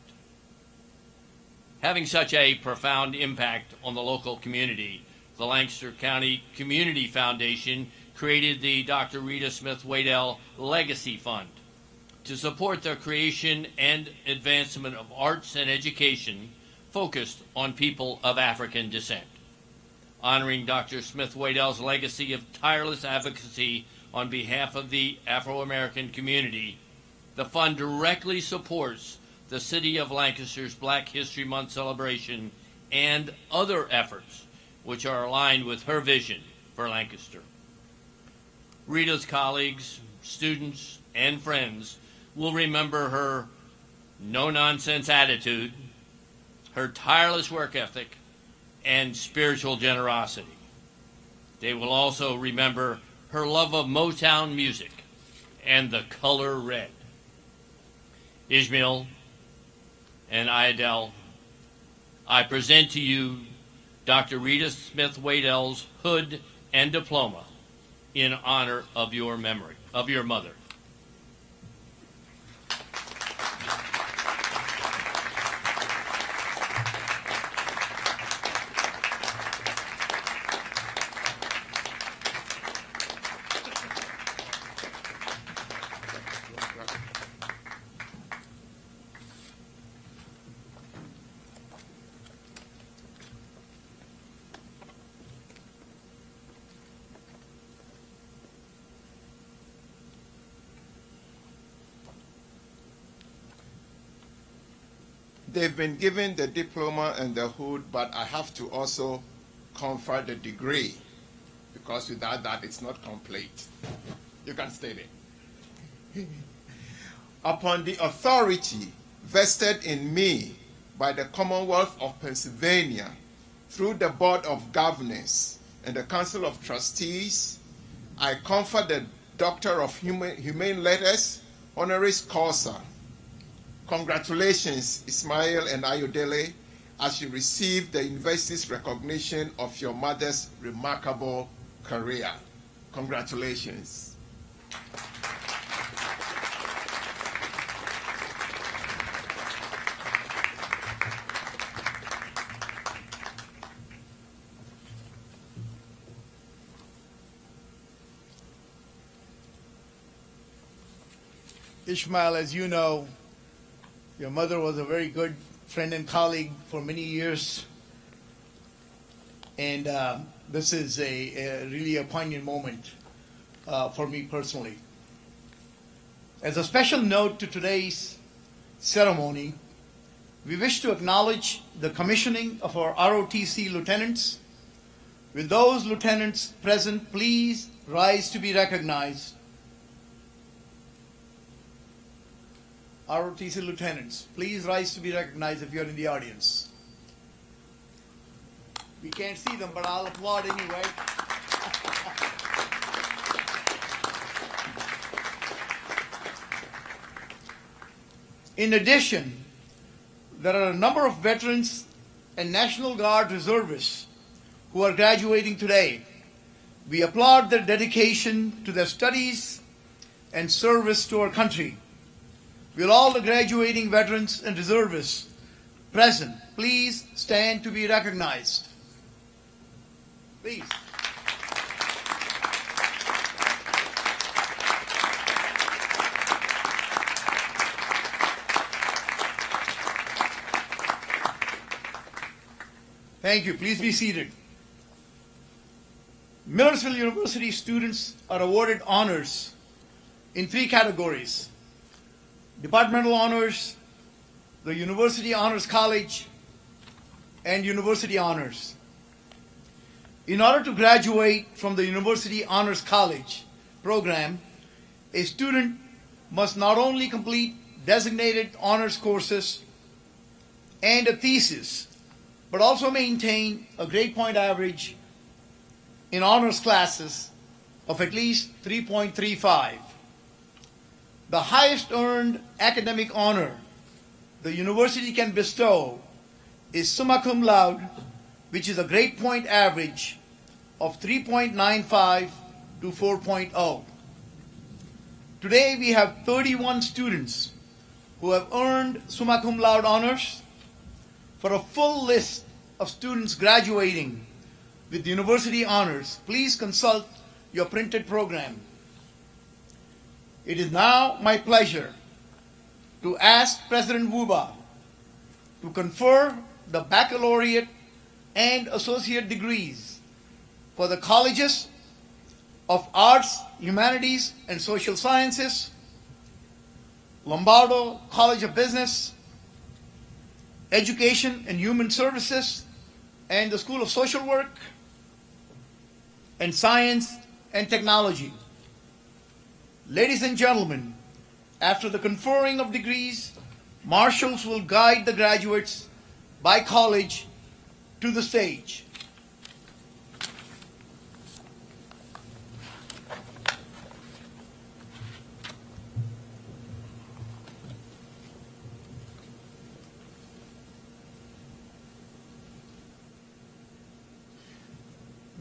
Having such a profound impact on the local community, the Lancaster County Community Foundation created the Dr. Rita Smith-Waddell Legacy Fund to support the creation and advancement of arts and education focused on people of African descent. Honoring Dr. Smith-Waddell's legacy of tireless advocacy on behalf of the Afro-American community, The fund directly supports the City of Lancaster's Black History Month celebration and other efforts which are aligned with her vision for Lancaster. Rita's colleagues, students, and friends will remember her no-nonsense attitude, her tireless work ethic, and spiritual generosity. They will also remember her love of Motown music and the color red. Ishmael and Idel, I present to you Dr. Rita Smith Waddell's hood and diploma in honor of your memory, of your mother. They've been given the diploma and the hood, but I have to also confer the degree, because without that, it's not complete. You can stay there. Upon the authority vested in me by the Commonwealth of Pennsylvania through the Board of Governors and the Council of Trustees, I confer the Doctor of Humane Letters, honoris causa. Congratulations, Ismail and Ayodele, as you receive the university's recognition of your mother's remarkable career. Congratulations. Ishmael, as you know, your mother was a very good friend and colleague for many years. And this is really a poignant moment for me personally. As a special note to today's ceremony, we wish to acknowledge the commissioning of our ROTC lieutenants. Will those lieutenants present please rise to be recognized? ROTC lieutenants, please rise to be recognized if you're in the audience. We can't see them, but I'll applaud anyway. In addition, there are a number of veterans and National Guard reservists who are graduating today. We applaud their dedication to their studies and service to our country. Will all the graduating veterans and reservists present please stand to be recognized? Please. Thank you. Please be seated. Millersville University students are awarded honors in 3 categories: Departmental Honors, the University Honors College, and University Honors. In order to graduate from the University Honors College program, a student must not only complete designated honors courses and a thesis, but also maintain a grade point average in honors classes of at least 3.35. The highest earned academic honor the university can bestow is summa cum laude, which is a grade point average of 3.95 to 4.0. Today we have 31 students who have earned summa cum laude honors. For a full list of students graduating with university honors, please consult your printed program. It is now my pleasure to ask President Wuba to confer the baccalaureate and associate degrees for the colleges of Arts, Humanities, and Social Sciences, Lombardo College of Business, Education and Human Services, and the School of Social Work, and Science and Technology. Ladies and gentlemen, after the conferring of degrees, marshals will guide the graduates by college to the stage.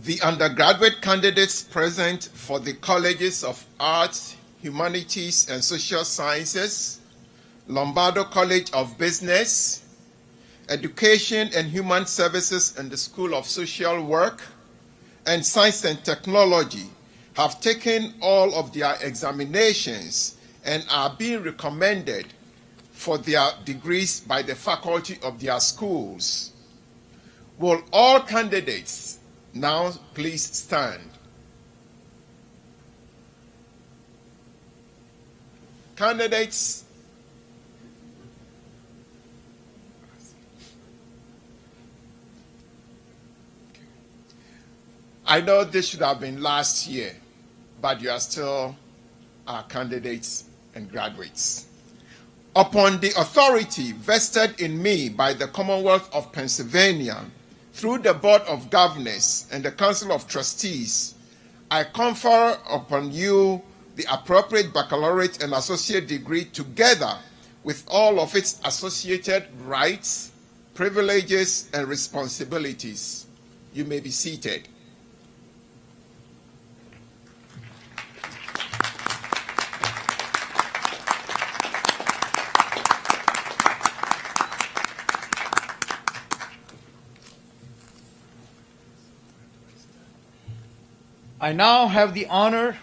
The undergraduate candidates present for the Colleges of Arts, Humanities, and Social Sciences, Lombardo College of Business, Education and Human Services, and the School of Social Work, and Science and Technology have taken all of their examinations and are being recommended for their degrees by the faculty of their schools. Will all candidates now please stand? Candidates, I know this should have been last year, but you are still our candidates and graduates. Upon the authority vested in me by the Commonwealth of Pennsylvania, through the Board of Governors and the Council of Trustees, I confer upon you the appropriate baccalaureate and associate degree together with all of its associated rights, privileges, and responsibilities. You may be seated. I now have the honor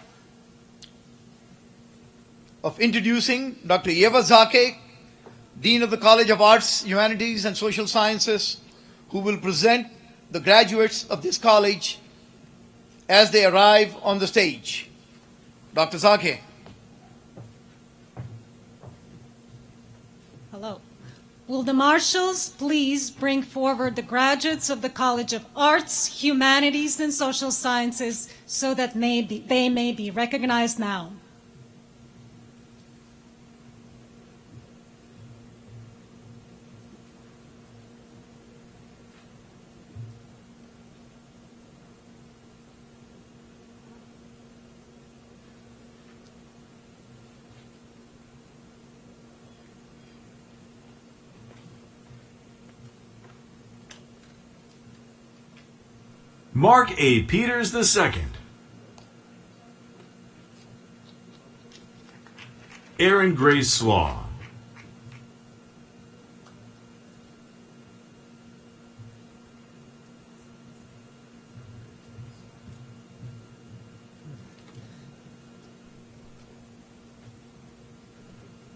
of introducing Dr. Eva Zake, Dean of the College of Arts, Humanities, and Social Sciences, who will present the graduates of this college as they arrive on the stage. Dr. Zake. Hello. Will the marshals please bring forward the graduates of the College of Arts, Humanities, and Social Sciences so that they may be recognized now? Mark A. Peters II. Aaron Grace Slaw.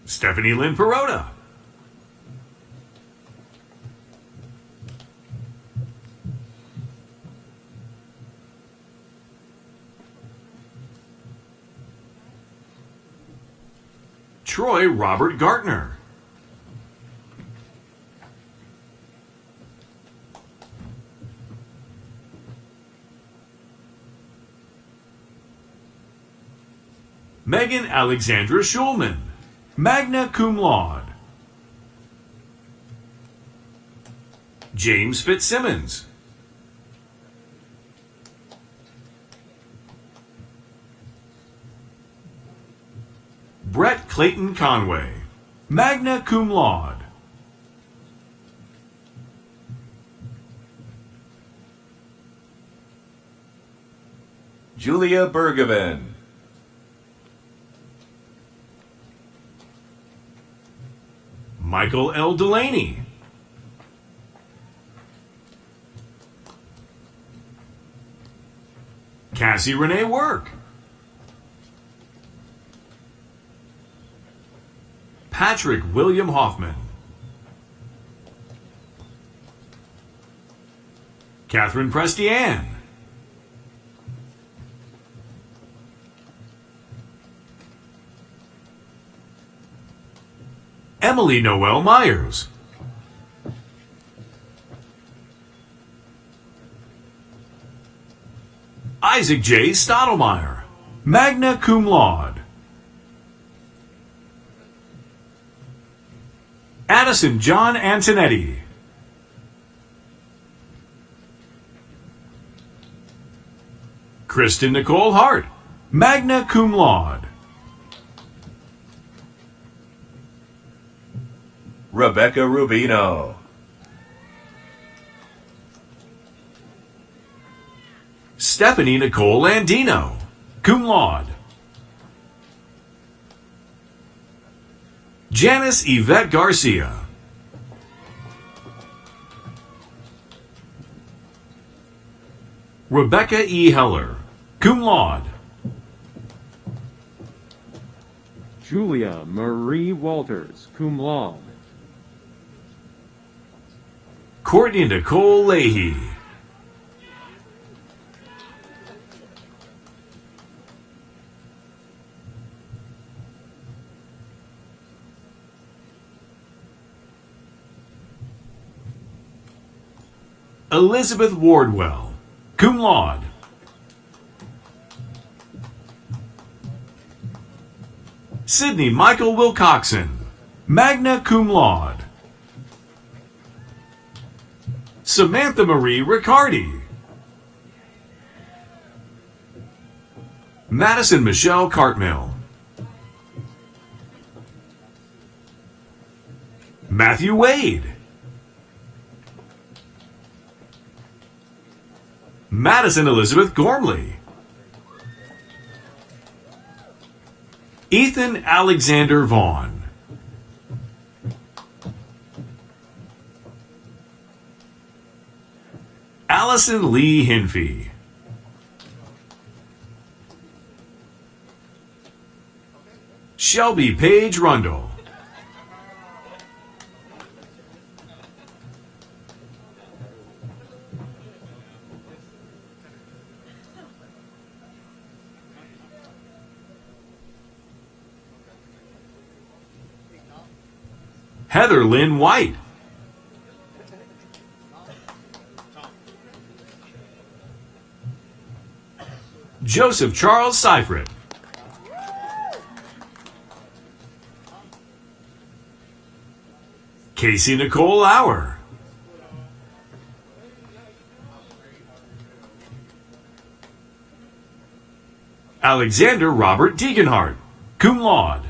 Stephanie Lynn Perota. Troy Robert Gartner. Megan Alexandra Schulman, magna cum laude. James Fitzsimmons. Brett Clayton Conway, magna cum laude. Julia Bergevin. Michael L. Delaney. Cassie Renee Work. Patrick William Hoffman. Catherine Prestian. Emily Noel Myers. Isaac J. Stottlemyre, magna cum laude. Addison John Antonetti. Kristen Nicole Hart, magna cum laude. Rebecca Rubino. Stephanie Nicole Landino, cum laude. Janice Yvette Garcia. Rebecca E. Heller, cum laude. Julia Marie Walters, cum laude. Courtney Nicole Leahy. Elizabeth Wardwell, cum laude. Sidney Michael Wilcoxon, magna cum laude. Samantha Marie Riccardi. Madison Michelle Cartmill. Matthew Wade. Madison Elizabeth Gormley. Ethan Alexander Vaughn. Allison Lee Hinfey. Shelby Page Rundle. Heather Lynn White. Joseph Charles Seifert. Casey Nicole Lauer. Alexander Robert Deaconhart, cum laude.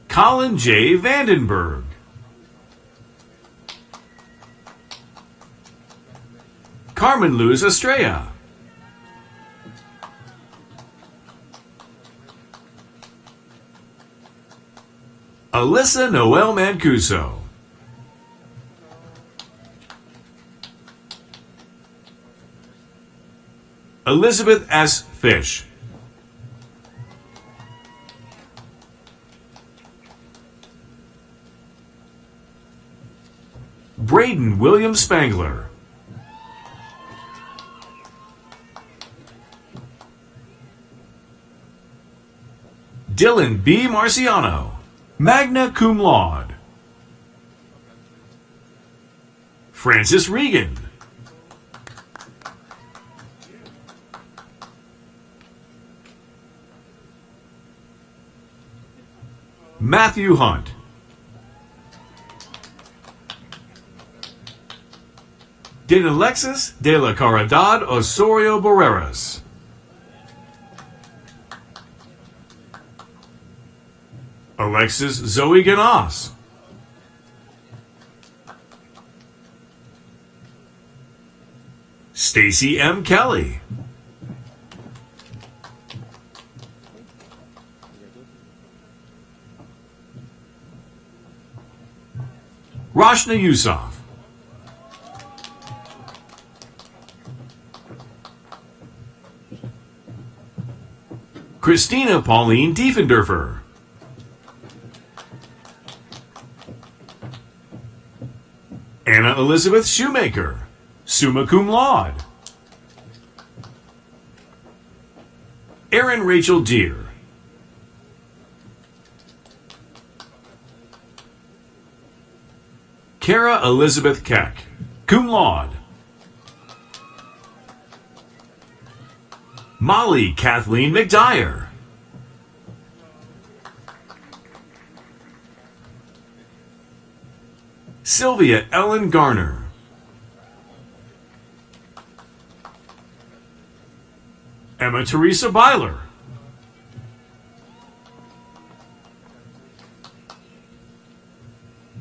Colin J. Vandenberg. Carmen Luz Estrella. Alyssa Noel Mancuso. Elizabeth S. Fish. Braden William Spangler. Dylan B. Marciano, magna cum laude. Francis Regan. Matthew Hunt. De Alexis de la Caridad Osorio Barreras. Alexis Zoe Ganas. Stacy M. Kelly. Rashna Yusuf. Christina Pauline Diefendorfer. Anna Elizabeth Shoemaker, summa cum laude. Erin Rachel Deere. Kara Elizabeth Keck, cum laude. Molly Kathleen McDyer. Sylvia Ellen Garner. Emma Teresa Byler.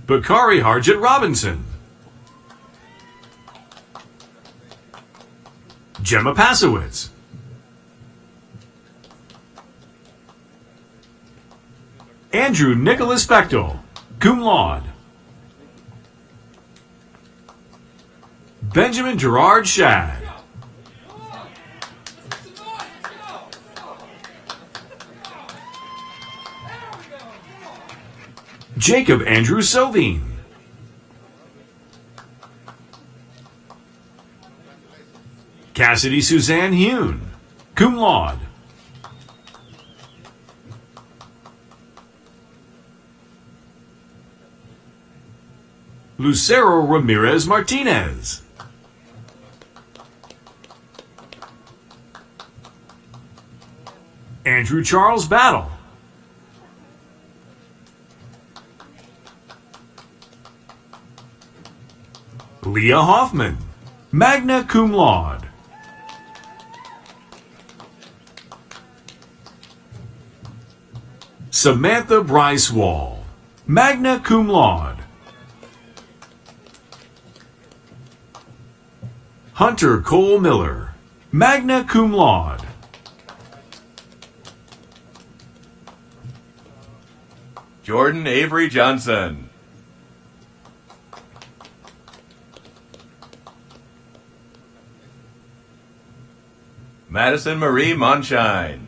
Bakari Harjit Robinson. Gemma Pasowitz. Andrew Nicholas Bechtel, cum laude. Benjamin Gerard Shad. Jacob Andrew Sovine. Cassidy Suzanne Hune, cum laude. Lucero Ramirez Martinez. Andrew Charles Battle. Leah Hoffman, magna cum laude. Samantha Bryce Wall, magna cum laude. Hunter Cole Miller, magna cum laude. Jordan Avery Johnson. Madison Marie Monshine.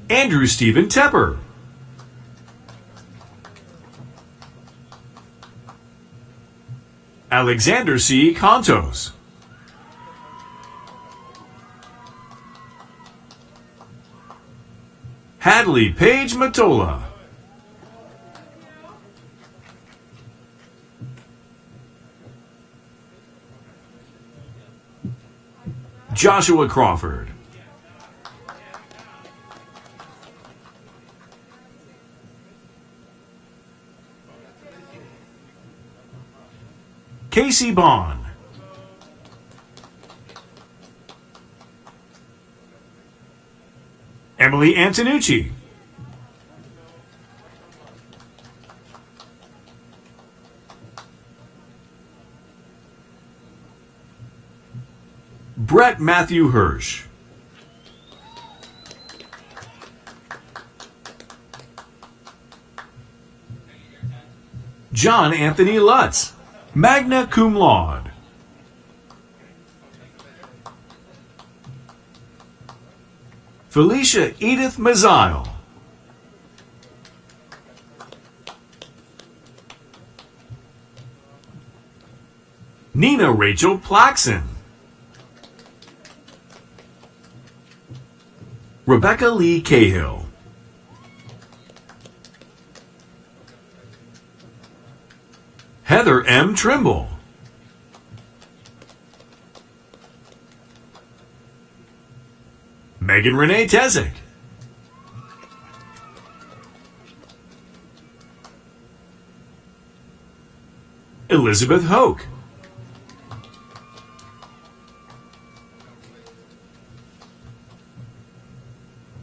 Andrew Stephen Tepper. Alexander C. Contos. Hadley Page Matola. Joshua Crawford. Casey Bond. Emily Antonucci. Brett Matthew Hirsch. John Anthony Lutz, magna cum laude. Felicia Edith Mazzile. Nina Rachel Plaxon. Rebecca Lee Cahill. Heather M. Trimble. Megan Renee Tezick. Elizabeth Hoke.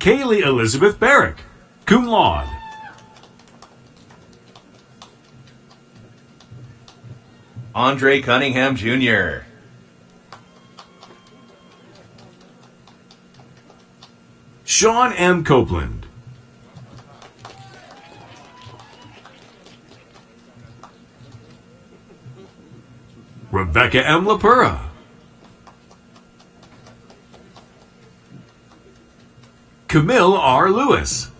Kaylee Elizabeth Barrick, cum laude. Andre Cunningham Jr. Sean M. Copeland. Rebecca M. LaPura. Camille R. Lewis.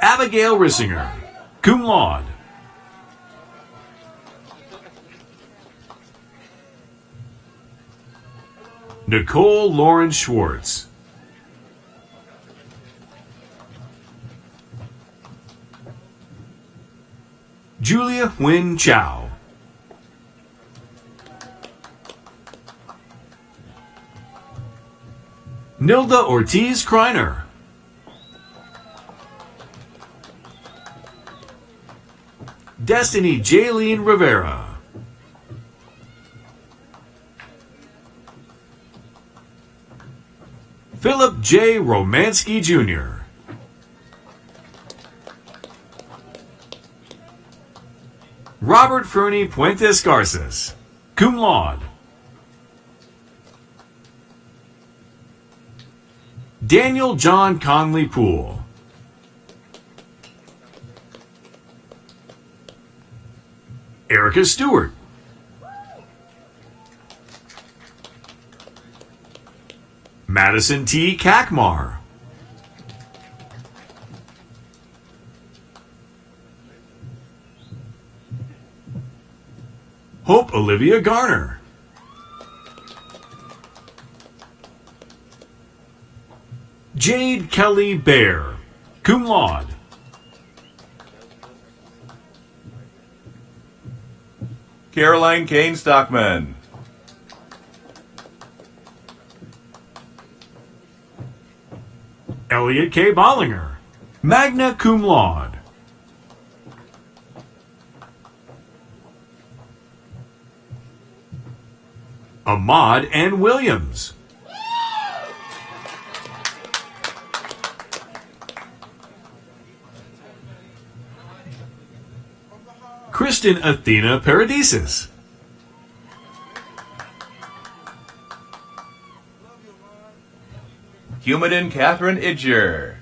Abigail Rissinger, cum laude. Nicole Lauren Schwartz. Julia Huyn Chow. Nilda Ortiz Kreiner. Destiny Jaylene Rivera. Philip J. Romansky Jr. Robert Fernie Puentes Garces, cum laude. Daniel John Conley Poole. Erica Stewart. Madison T. Kakmar. Hope Olivia Garner. Jade Kelly Bear, cum laude. Caroline Kane Stockman. Elliot K. Bollinger, magna cum laude. Ahmad N. Williams. Kristen Athena Paradises. Humadin Catherine Idger.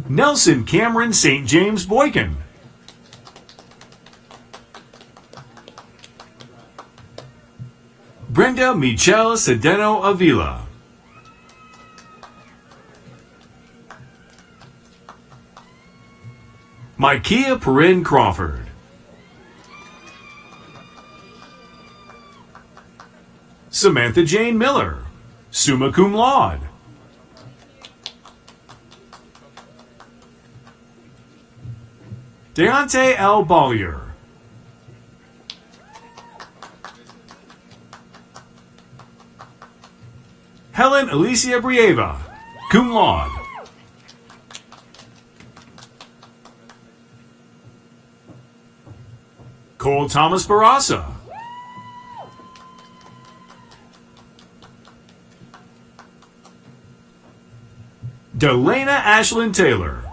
Nelson Cameron St. James Boykin. Brenda Michelle Sedeno Avila. Micaiah Perrin Crawford. Samantha Jane Miller, summa cum laude. Deontay L. Bollier. Helen Alicia Brieva, cum laude. Cole Thomas Barassa. Delana Ashlyn Taylor.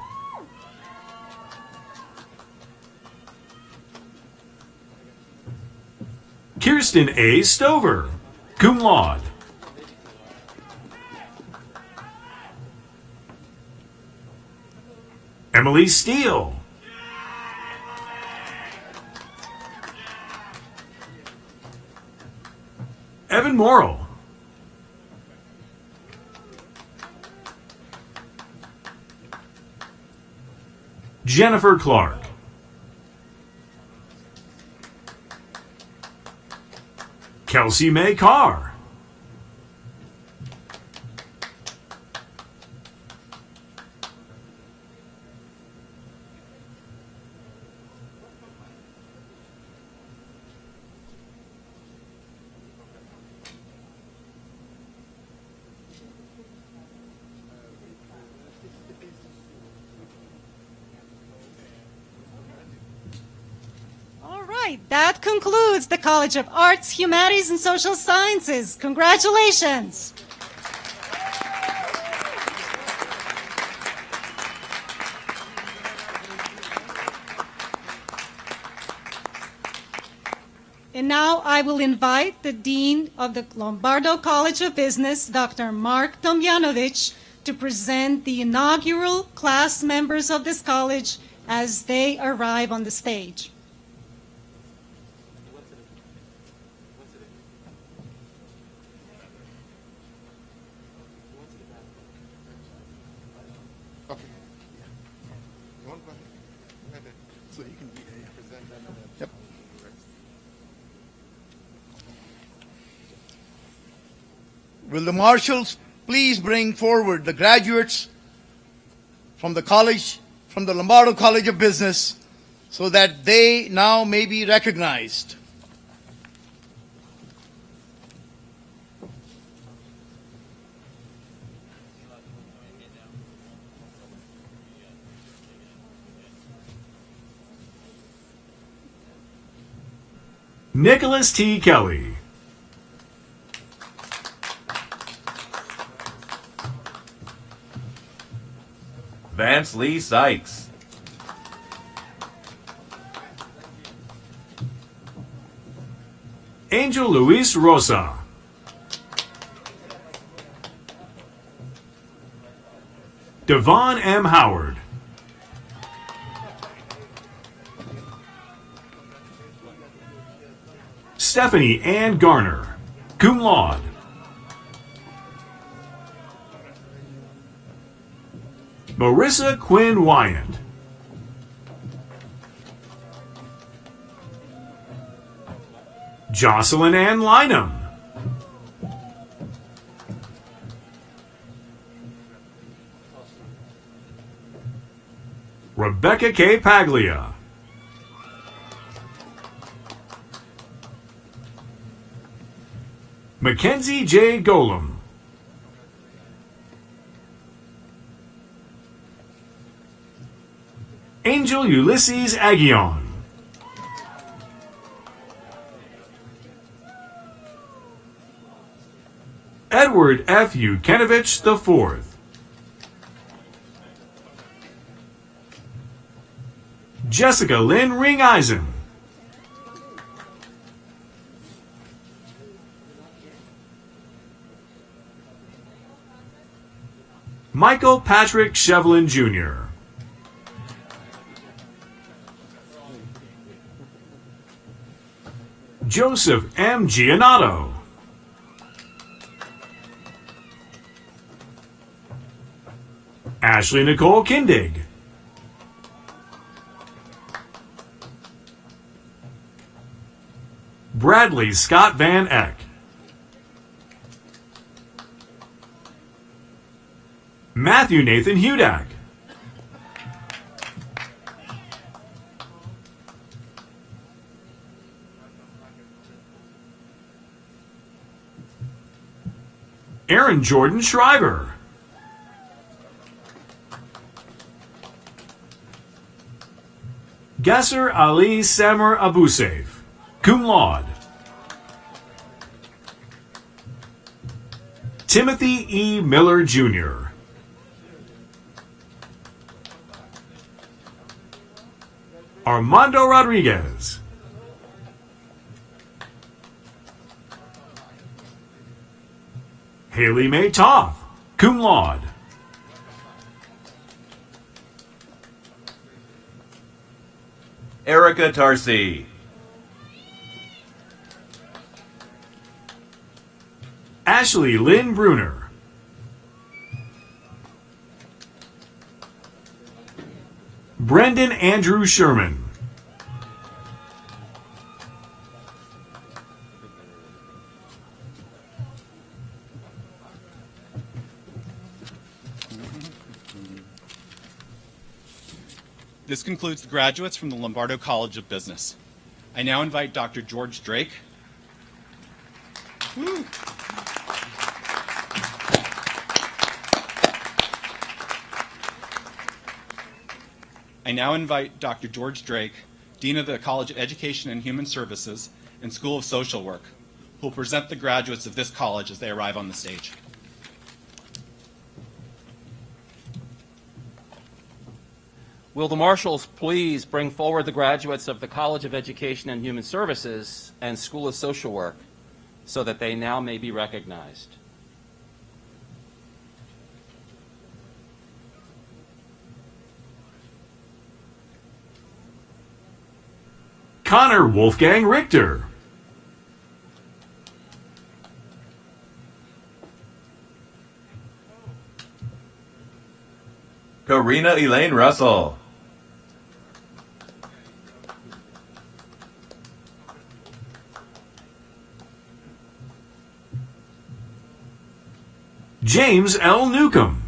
Kirsten A. Stover, cum laude. Emily Steele. Evan Morrill. Jennifer Clark. Kelsey May Carr. That concludes the College of Arts, Humanities, and Social Sciences. Congratulations. And now I will invite the Dean of the Lombardo College of Business, Dr. Mark Tomjanovich, to present the inaugural class members of this college as they arrive on the stage. Okay. You want to go ahead? Go ahead. So you can present them. Yep. Will the marshals please bring forward the graduates from the college, from the Lombardo College of Business, so that they now may be recognized. Nicholas T. Kelly. Vance Lee Sykes. Angel Luis Rosa. Devon M. Howard. Stephanie Ann Garner, cum laude. Marissa Quinn Wyant. Jocelyn Ann Lynham. Rebecca K. Paglia. Mackenzie J. Golem. Angel Ulysses Aguillon. Edward F. Ukenovich IV. Jessica Lynn Ringeisen. Michael Patrick Shevlin Jr. Joseph M. Giannato. Ashley Nicole Kindig. Bradley Scott Van Eck. Matthew Nathan Hudak. Aaron Jordan Shriver. Gasser Ali Samer Abusef, cum laude. Timothy E. Miller Jr. Armando Rodriguez. Haley Mae Toth, cum laude. Erica Tarsi. Ashley Lynn Bruner. Brendan Andrew Sherman. This concludes the graduates from the Lombardo College of Business. I now invite Dr. George Drake. Woo. I now invite Dr. George Drake, Dean of the College of Education and Human Services and School of Social Work, who will present the graduates of this college as they arrive on the stage. Will the marshals please bring forward the graduates of the College of Education and Human Services and School of Social Work so that they now may be recognized? Connor Wolfgang Richter. Karina Elaine Russell. James L. Newcomb.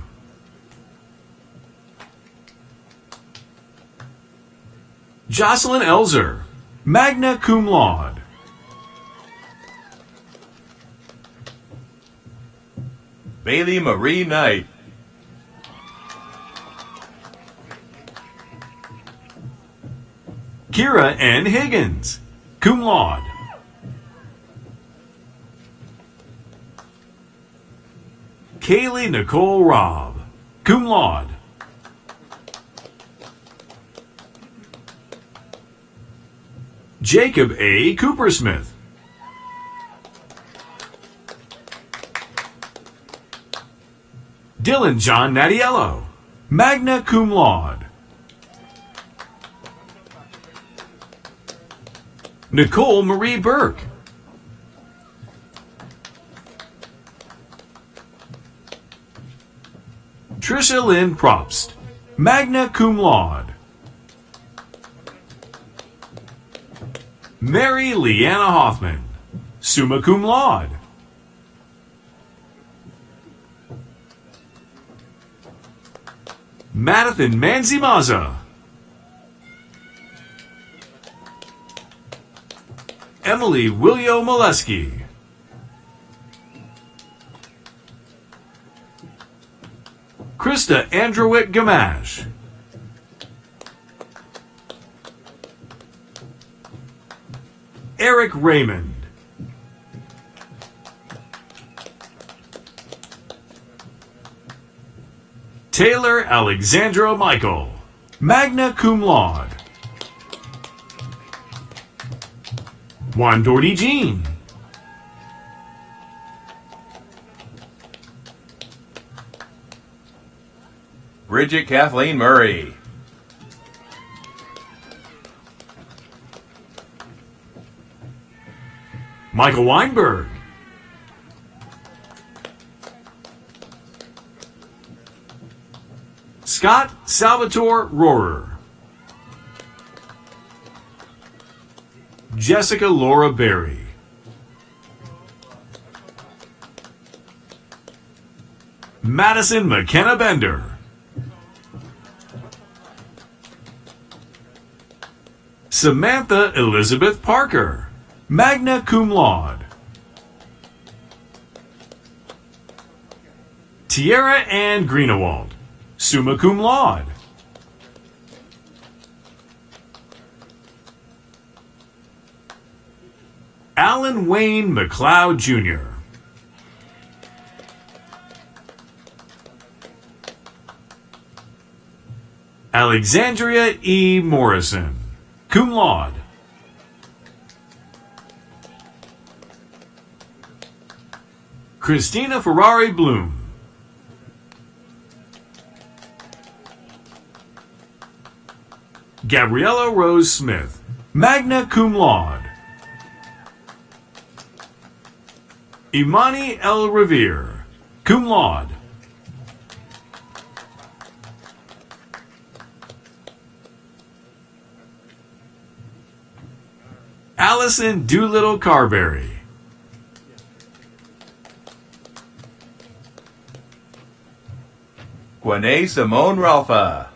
Jocelyn Elzer, magna cum laude. Bailey Marie Knight. Kira N. Higgins, cum laude. Kaylee Nicole Robb, cum laude. Jacob A. Coopersmith. Dylan John Natiello, magna cum laude. Nicole Marie Burke. Trisha Lynn Probst, magna cum laude. Mary Leanna Hoffman, summa cum laude. Madison Manzimaza. Emily Willio Molesky. Krista Androwit Gamash. Eric Raymond. Taylor Alexandra Michael, magna cum laude. Juan Doherty Jean. Bridget Kathleen Murray. Michael Weinberg. Scott Salvatore Rohrer. Jessica Laura Berry. Madison McKenna Bender. Samantha Elizabeth Parker, magna cum laude. Tierra Ann Greenewald, summa cum laude. Alan Wayne McLeod Jr. Alexandria E. Morrison, cum laude. Christina Ferrari Bloom. Gabriella Rose Smith, magna cum laude. Imani El Revere, cum laude. Allison Doolittle Carberry. Gwenay Simone Ralpha.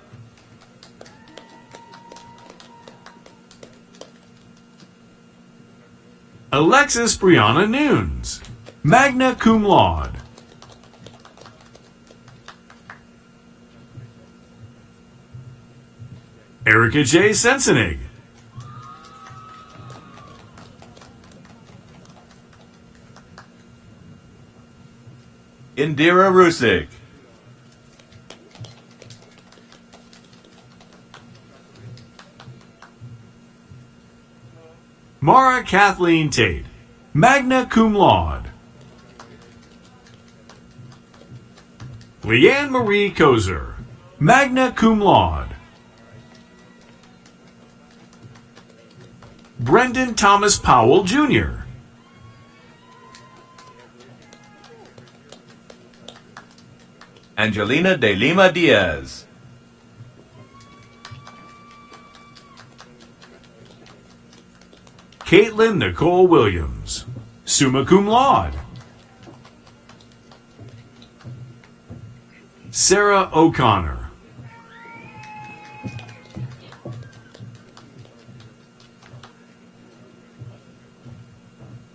Alexis Brianna Nunes, magna cum laude. Erica J. Sensenig. Indira Rusik. Mara Kathleen Tate, magna cum laude. Leanne Marie Kozer, magna cum laude. Brendan Thomas Powell, Jr. Angelina de Lima Diaz. Caitlin Nicole Williams, summa cum laude. Sarah O'Connor.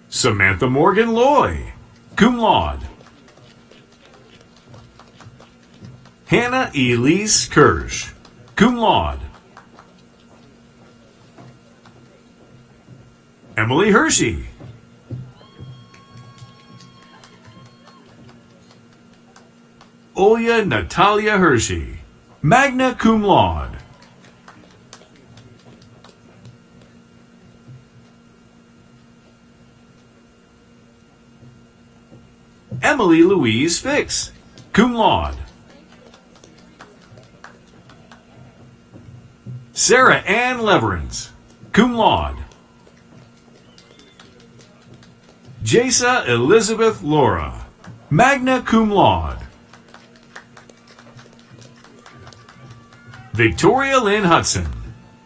Samantha Morgan Loy, cum laude. Hannah Elise Kirsch, cum laude. Emily Hershey. Olya Natalia Hershey, magna cum laude. Emily Louise Fix, cum laude. Sarah Ann Leverance, cum laude. Jasa Elizabeth Laura, magna cum laude. Victoria Lynn Hudson,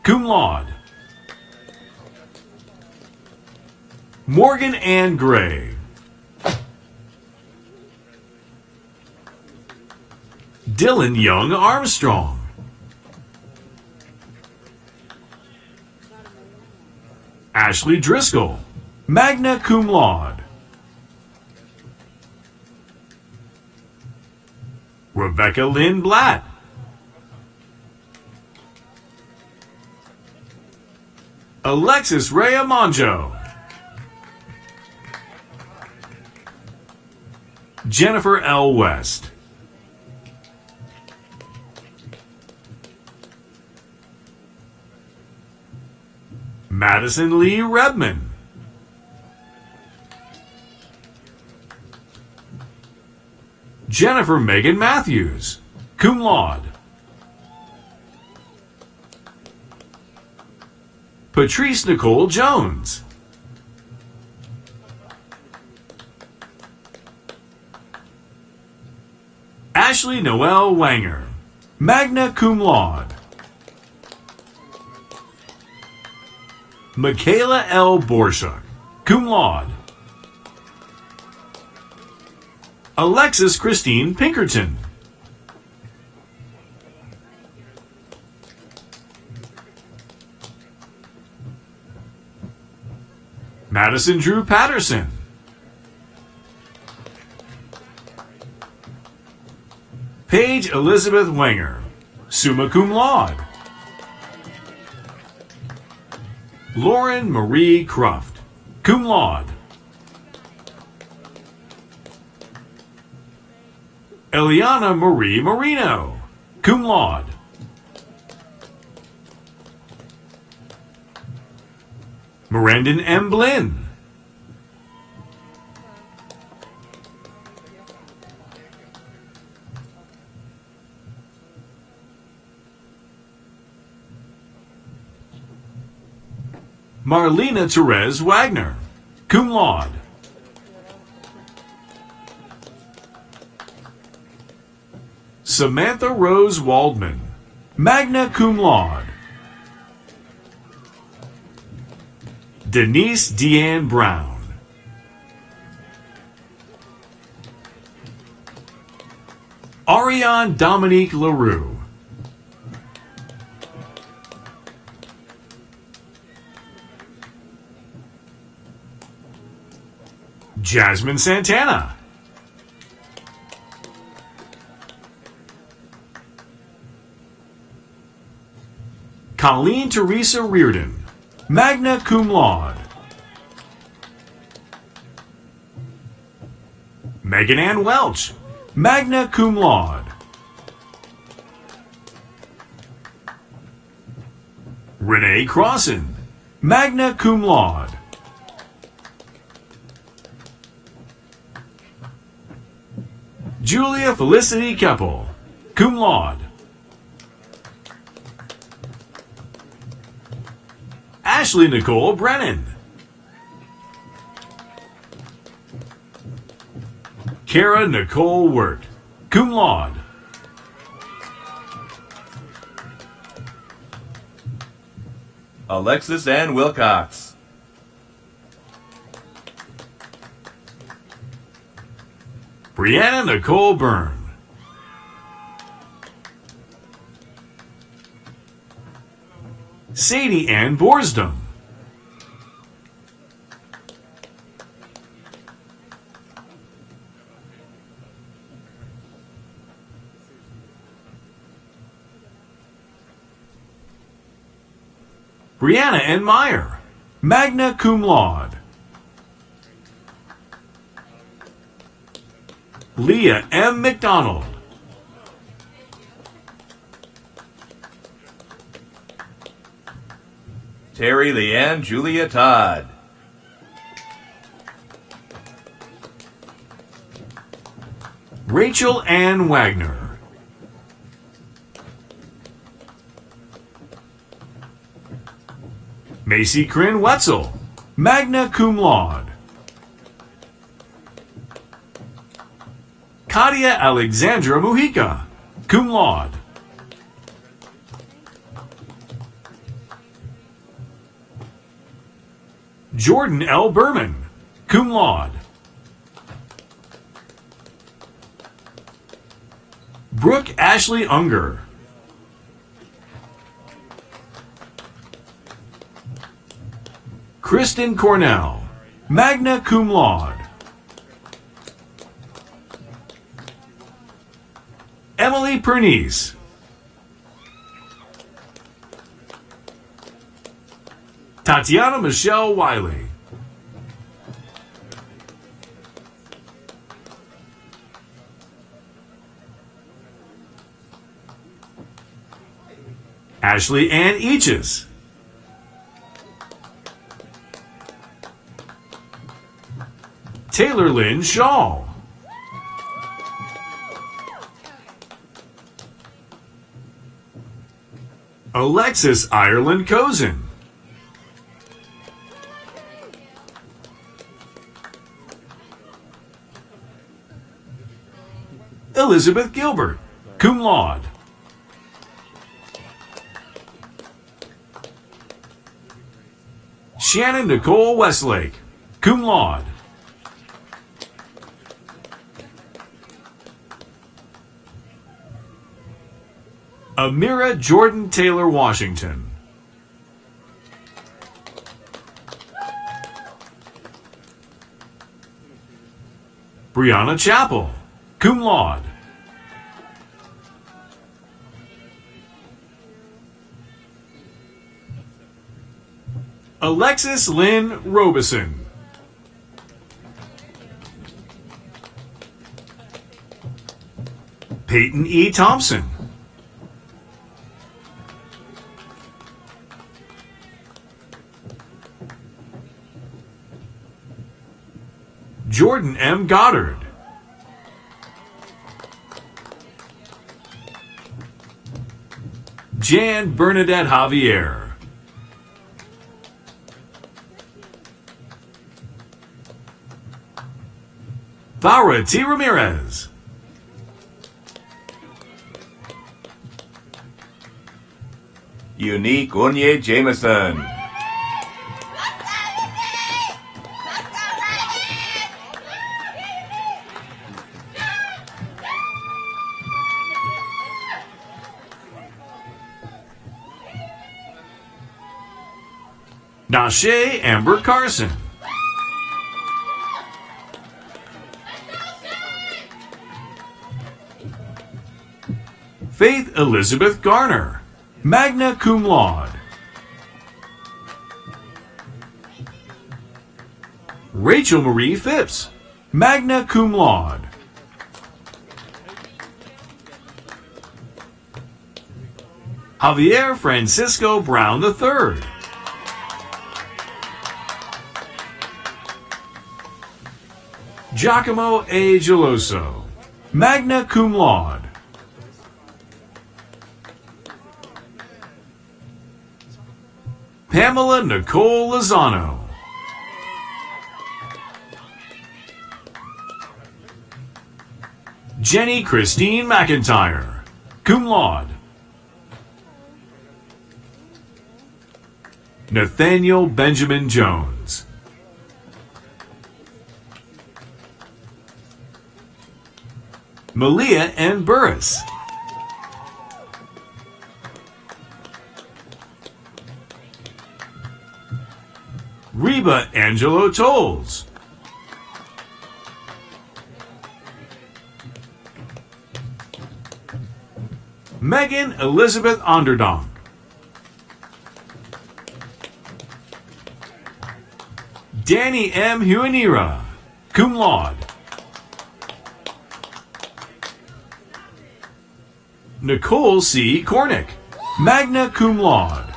cum laude. Morgan Ann Gray. Dylan Young Armstrong. Ashley Driscoll, magna cum laude. Rebecca Lynn Blatt. Alexis Ray Amanjo. Jennifer L. West. Madison Lee Redman. Jennifer Megan Matthews, cum laude. Patrice Nicole Jones. Ashley Noel Wanger, magna cum laude. Michaela L. Borshuk, cum laude. Alexis Christine Pinkerton. Madison Drew Patterson. Paige Elizabeth Wenger, summa cum laude. Lauren Marie Cruft, cum laude. Eliana Marie Marino, cum laude. Mirandon M. Blinn. Marlena Therese Wagner, cum laude. Samantha Rose Waldman, magna cum laude. Denise Deanne Brown. Ariane Dominique LaRue. Jasmine Santana. Colleen Teresa Reardon, magna cum laude. Megan Ann Welch, magna cum laude. Renee Crossan, magna cum laude. Julia Felicity Keppel, cum laude. Ashley Nicole Brennan. Kara Nicole Wirt, cum laude. Alexis Ann Wilcox. Brianna Nicole Byrne. Sadie Ann Borsdom. Brianna N. Meyer, magna cum laude. Leah M. McDonald. Terry Leanne Julia Todd. Rachel Ann Wagner. Macy Kryn Wetzel, magna cum laude. Katia Alexandra Mujica, cum laude. Jordan L. Berman, cum laude. Brooke Ashley Unger. Kristen Cornell, magna cum laude. Emily Pernice. Tatiana Michelle Wiley. Ashley Ann Eaches. Taylor Lynn Shaw. Alexis Ireland Cozen. Elizabeth Gilbert, cum laude. Shannon Nicole Westlake, cum laude. Amira Jordan Taylor Washington. Brianna Chappell, cum laude. Alexis Lynn Robeson. Peyton E. Thompson. Jordan M. Goddard. Jan Bernadette Javier. Laura T. Ramirez. Unique Onye Jameson. Nashe Amber Carson. Faith Elizabeth Garner, magna cum laude. Rachel Marie Phipps, magna cum laude. Javier Francisco Brown III. Giacomo A. Geloso, magna cum laude. Pamela Nicole Lozano. Jenny Christine McIntyre, cum laude. Nathaniel Benjamin Jones. Malia N. Burris. Reba Angelo Tolles. Megan Elizabeth Onderdonk. Danny M. Huanira, cum laude. Nicole C. Cornick, magna cum laude.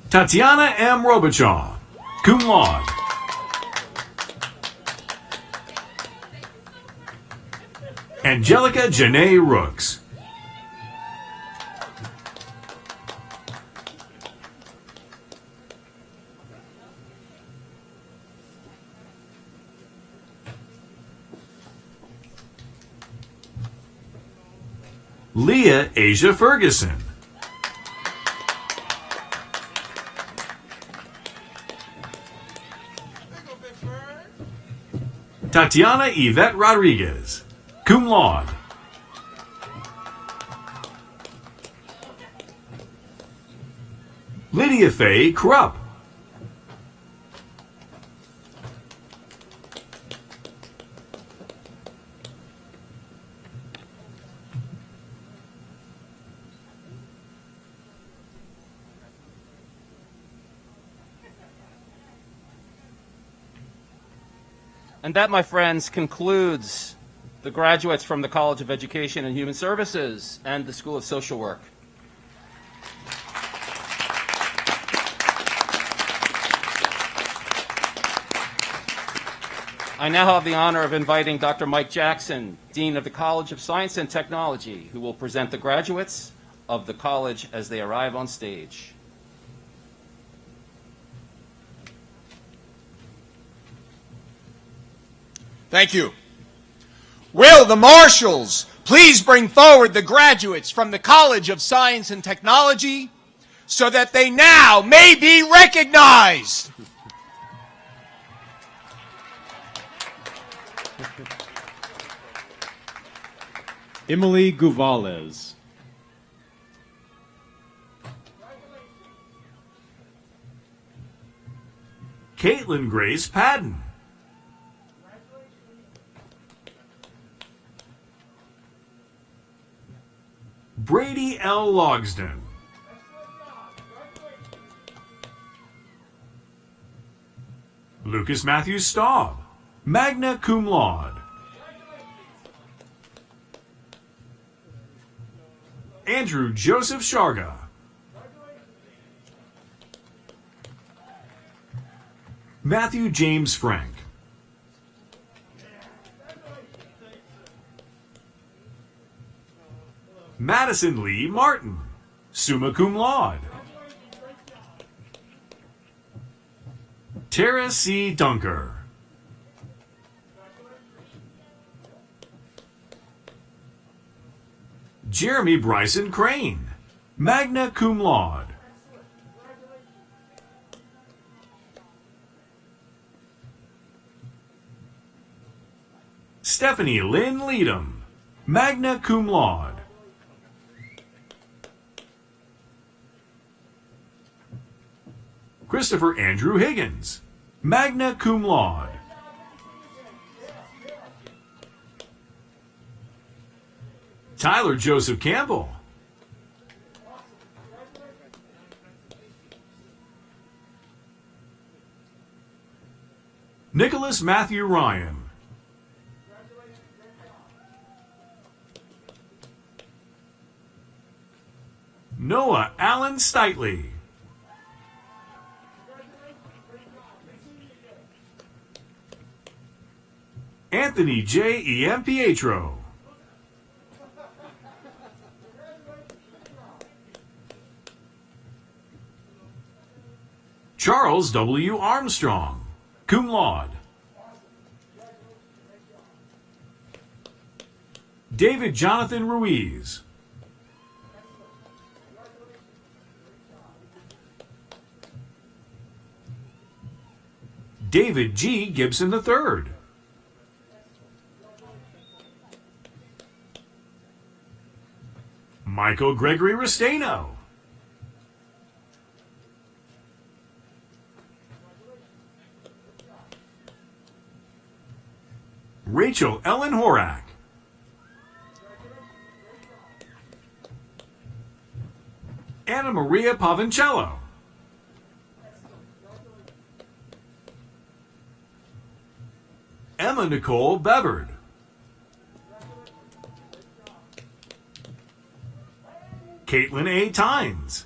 Tatiana M. Robichaw, cum laude. Angelica Janae Rooks. Leah Asia Ferguson. Tatiana Yvette Rodriguez, cum laude. Lydia Faye Krupp. And that, my friends, concludes the graduates from the College of Education and Human Services and the School of Social Work. I now have the honor of inviting Dr. Mike Jackson, Dean of the College of Science and Technology, who will present the graduates of the college as they arrive on stage. Thank you. Will the marshals please bring forward the graduates from the College of Science and Technology so that they now may be recognized? Emily Guvales. Caitlin Grace Padden. Brady L. Logsden. Lucas Matthew Staub, magna cum laude. Andrew Joseph Sharga. Matthew James Frank. Madison Lee Martin, summa cum laude. Tara C. Dunker. Jeremy Bryson Crane, magna cum laude. Stephanie Lynn Leadham, magna cum laude. Christopher Andrew Higgins, magna cum laude. Tyler Joseph Campbell. Nicholas Matthew Ryan. Noah Allen Steitley. Anthony J. E. M. Pietro. Charles W. Armstrong, cum laude. David Jonathan Ruiz. David G. Gibson III. Michael Gregory Restaino. Rachel Ellen Horak. Anna Maria Pavancello. Emma Nicole Bevard. Caitlin A. Tynes.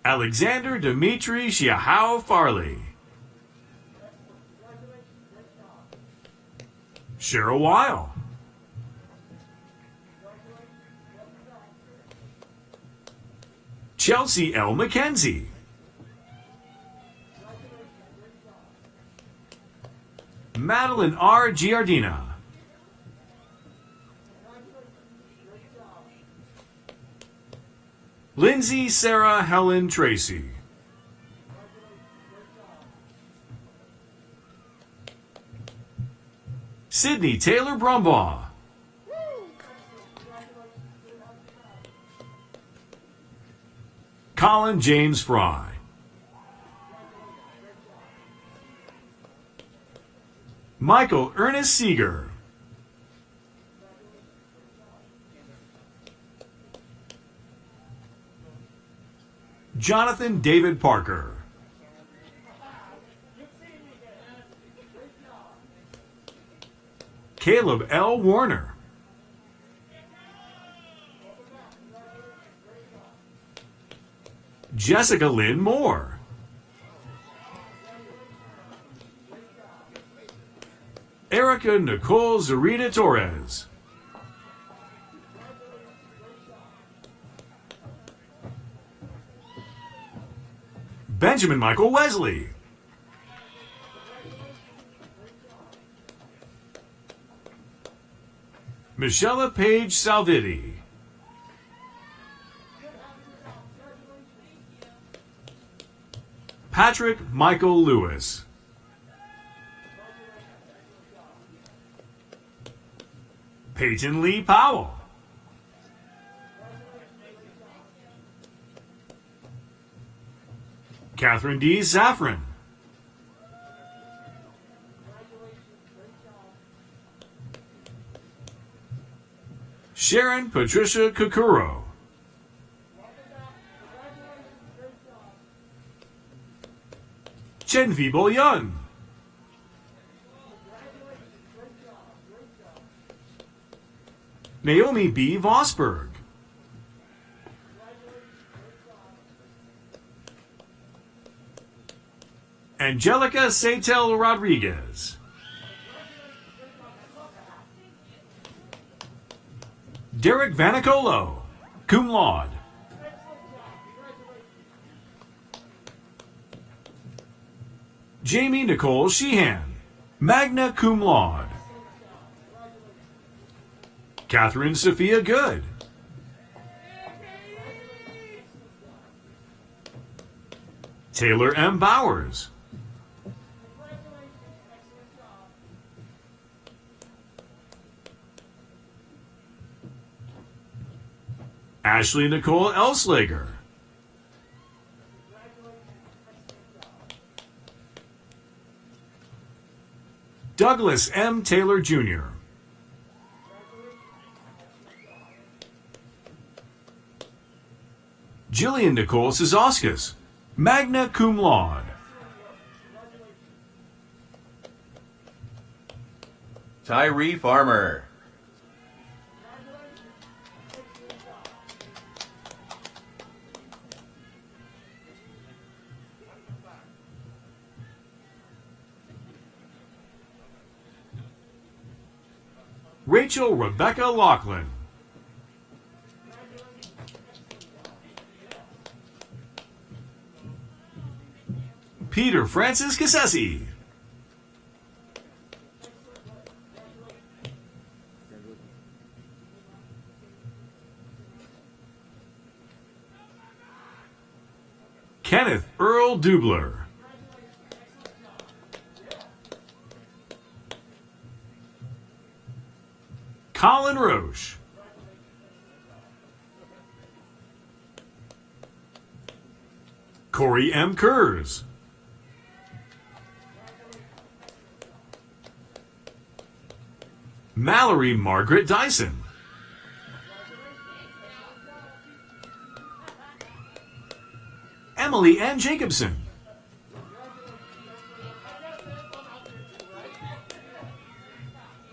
Alexander Dmitry Shiahao Farley. Cheryl Weil. Chelsea L. McKenzie. Madeline R. Giardina. Lindsay Sarah Helen Tracy. Sydney Taylor Brumbaugh. Colin James Fry. Michael Ernest Seeger. Jonathan David Parker. Caleb L. Warner. Jessica Lynn Moore. Erica Nicole Zarita Torres. Benjamin Michael Wesley. Michelle Page Salviti. Patrick Michael Lewis. Peyton Lee Powell. Catherine D. Safran. Sharon Patricia Kokuro. Chenvi Bolyan. Naomi B. Vosberg. Angelica Satel Rodriguez. Derek Vanicolo, cum laude. Jamie Nicole Sheehan, magna cum laude. Catherine Sophia Good. Taylor M. Bowers. Ashley Nicole Elslager. Douglas M. Taylor Jr. Jillian Nicole Sizauskas, magna cum laude. Tyree Farmer. Rachel Rebecca Laughlin. Peter Francis Cassesi. Kenneth Earl Dubler. Colin Roche. Corey M. Kurz. Mallory Margaret Dyson. Emily Ann Jacobson.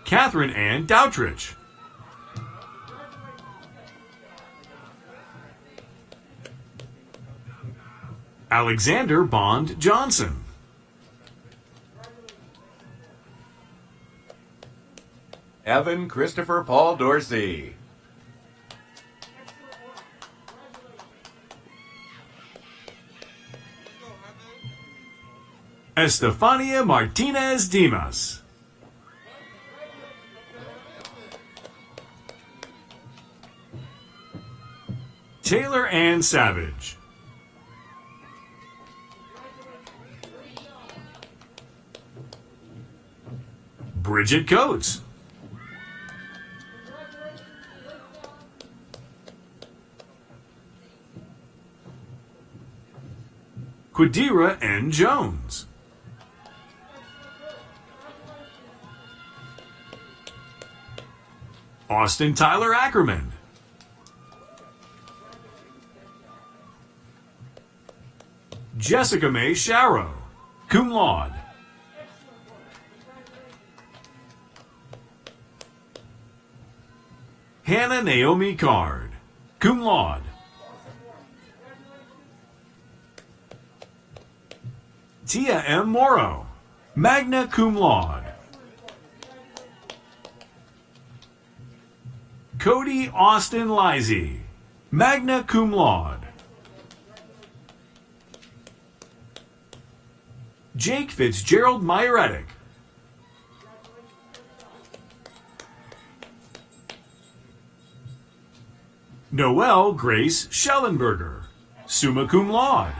Catherine Ann Doutrich. Alexander Bond Johnson. Evan Christopher Paul Dorsey. Estefania Martinez Dimas. Taylor Ann Savage. Bridget Coates. Quadira N. Jones. Austin Tyler Ackerman. Jessica May Sharrow, cum laude. Hannah Naomi Card, cum laude. Tia M. Morrow, magna cum laude. Cody Austin Lizey, magna cum laude. Jake Fitzgerald Myeretic. Noelle Grace Schellenberger, summa cum laude.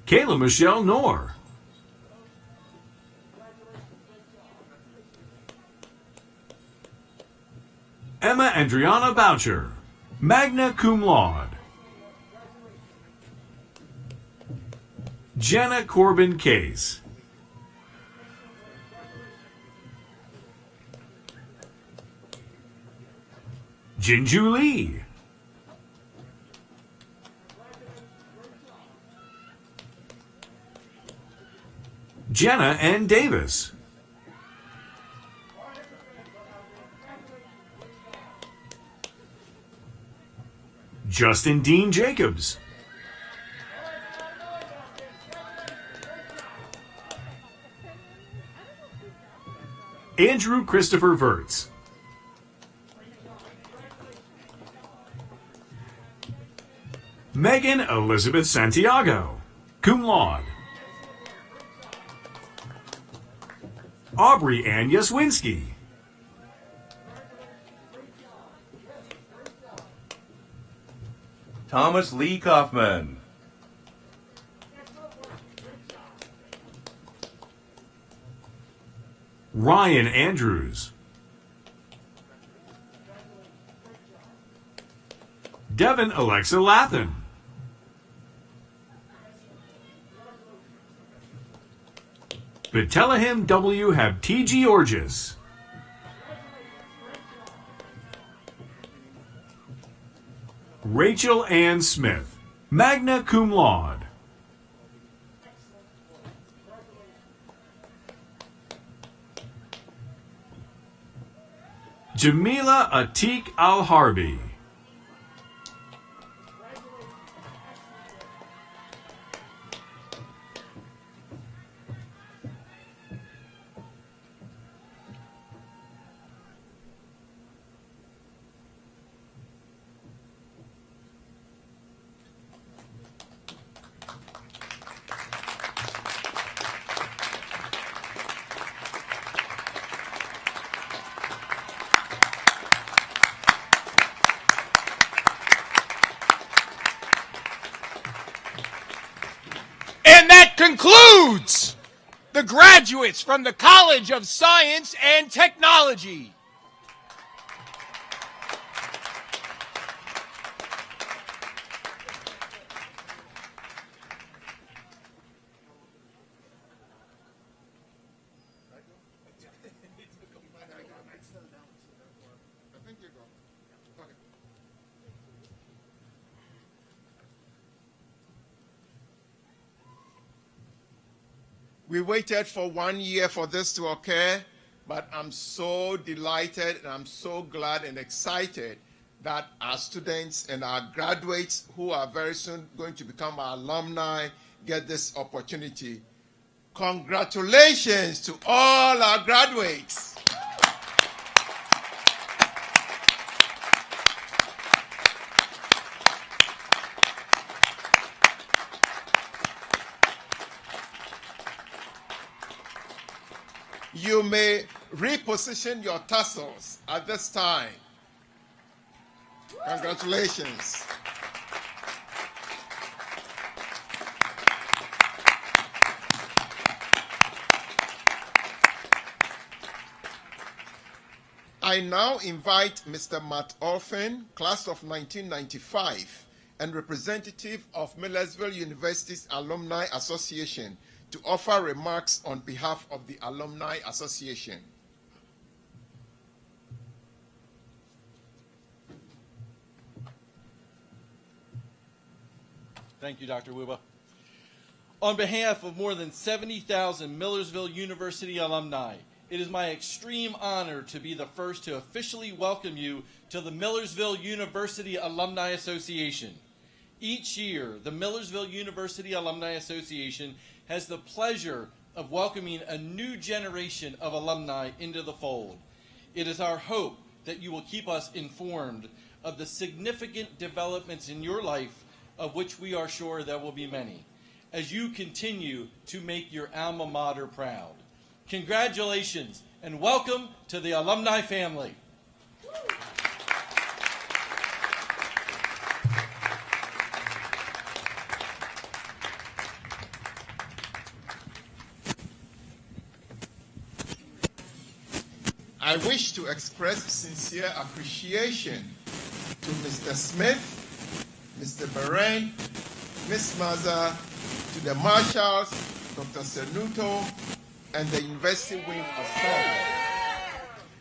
Kayla Michelle Knorr. Emma Andriana Boucher, magna cum laude. Jenna Corbin Case. Jinju Lee. Jenna N. Davis. Justin Dean Jacobs. Andrew Christopher Vertz. Megan Elizabeth Santiago, cum laude. Aubrey Ann Yaswinski. Thomas Lee Kaufman. Ryan Andrews. Devin Alexa Lathan. Vitelahim W. Habtiji Orgis. Rachel Ann Smith, magna cum laude. Jamila Atik Al-Harbi. includes the graduates from the College of Science and Technology. We waited for 1 year for this to occur, but I'm so delighted and I'm so glad and excited that our students and our graduates who are very soon going to become our alumni get this opportunity. Congratulations to all our graduates. You may reposition your tassels at this time. Congratulations. I now invite Mr. Matt Orphan, class of 1995, and representative of Millersville University's Alumni Association, to offer remarks on behalf of the Alumni Association. Thank you, Dr. Wuba. On behalf of more than 70,000 Millersville University alumni, it is my extreme honor to be the first to officially welcome you to the Millersville University Alumni Association. Each year, the Millersville University Alumni Association has the pleasure of welcoming a new generation of alumni into the fold. It is our hope that you will keep us informed of the significant developments in your life, of which we are sure there will be many, as you continue to make your alma mater proud. Congratulations and welcome to the alumni family. I wish to express sincere appreciation to Mr. Smith, Mr. Beren, Ms. Maza, to the marshals, Dr. Senuto, and the University Wing Ensemble,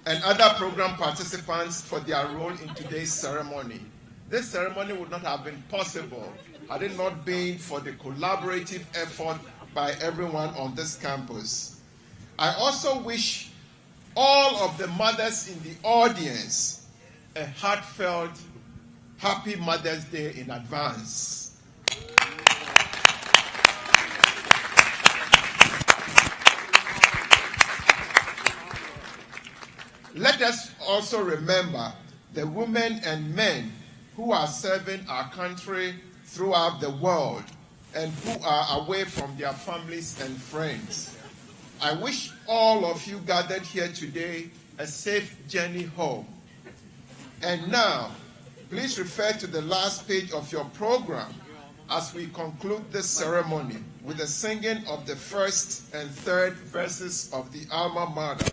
and other program participants for their role in today's ceremony. This ceremony would not have been possible had it not been for the collaborative effort by everyone on this campus. I also wish all of the mothers in the audience a heartfelt Happy Mother's Day in advance. Let us also remember the women and men who are serving our country throughout the world and who are away from their families and friends. I wish all of you gathered here today a safe journey home. And now, please refer to the last page of your program as we conclude this ceremony with the singing of the first and third verses of the Alma Mater,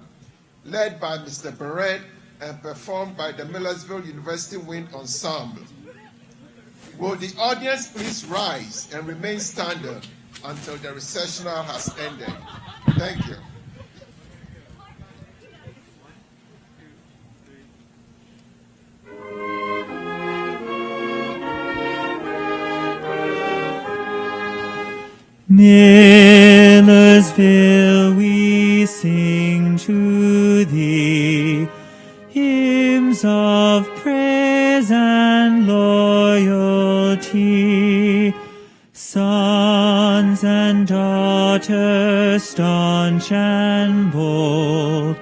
led by Mr. Beret and performed by the Millersville University Wind Ensemble. Will the audience please rise and remain standing until the recessional has ended? Thank you. Millersville, we sing to thee hymns of praise and loyalty. Sons and daughters, staunch and bold,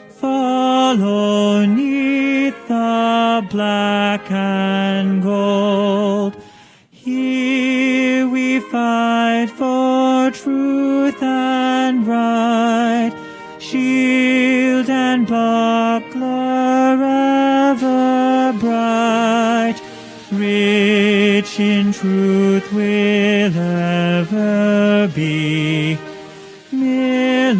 follow 'neath the black and gold. Here we fight for truth and right, shield and buckler ever bright. rich in truth will ever be. Millersville,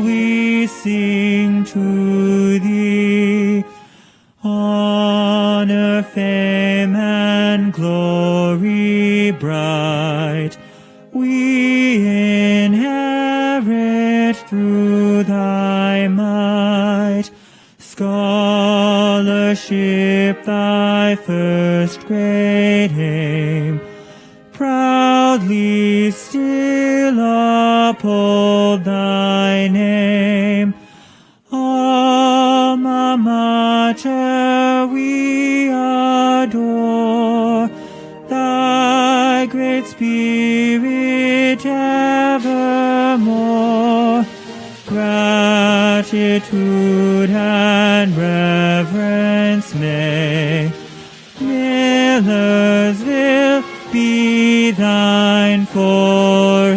we sing to thee. Honor, fame, and glory bright, we inherit through thy might. Scholarship, thy first great aim, proudly still uphold thy name. Alma Mater, we adore thy great spirit evermore. Gratitude and reverence may Millersville be thine forever.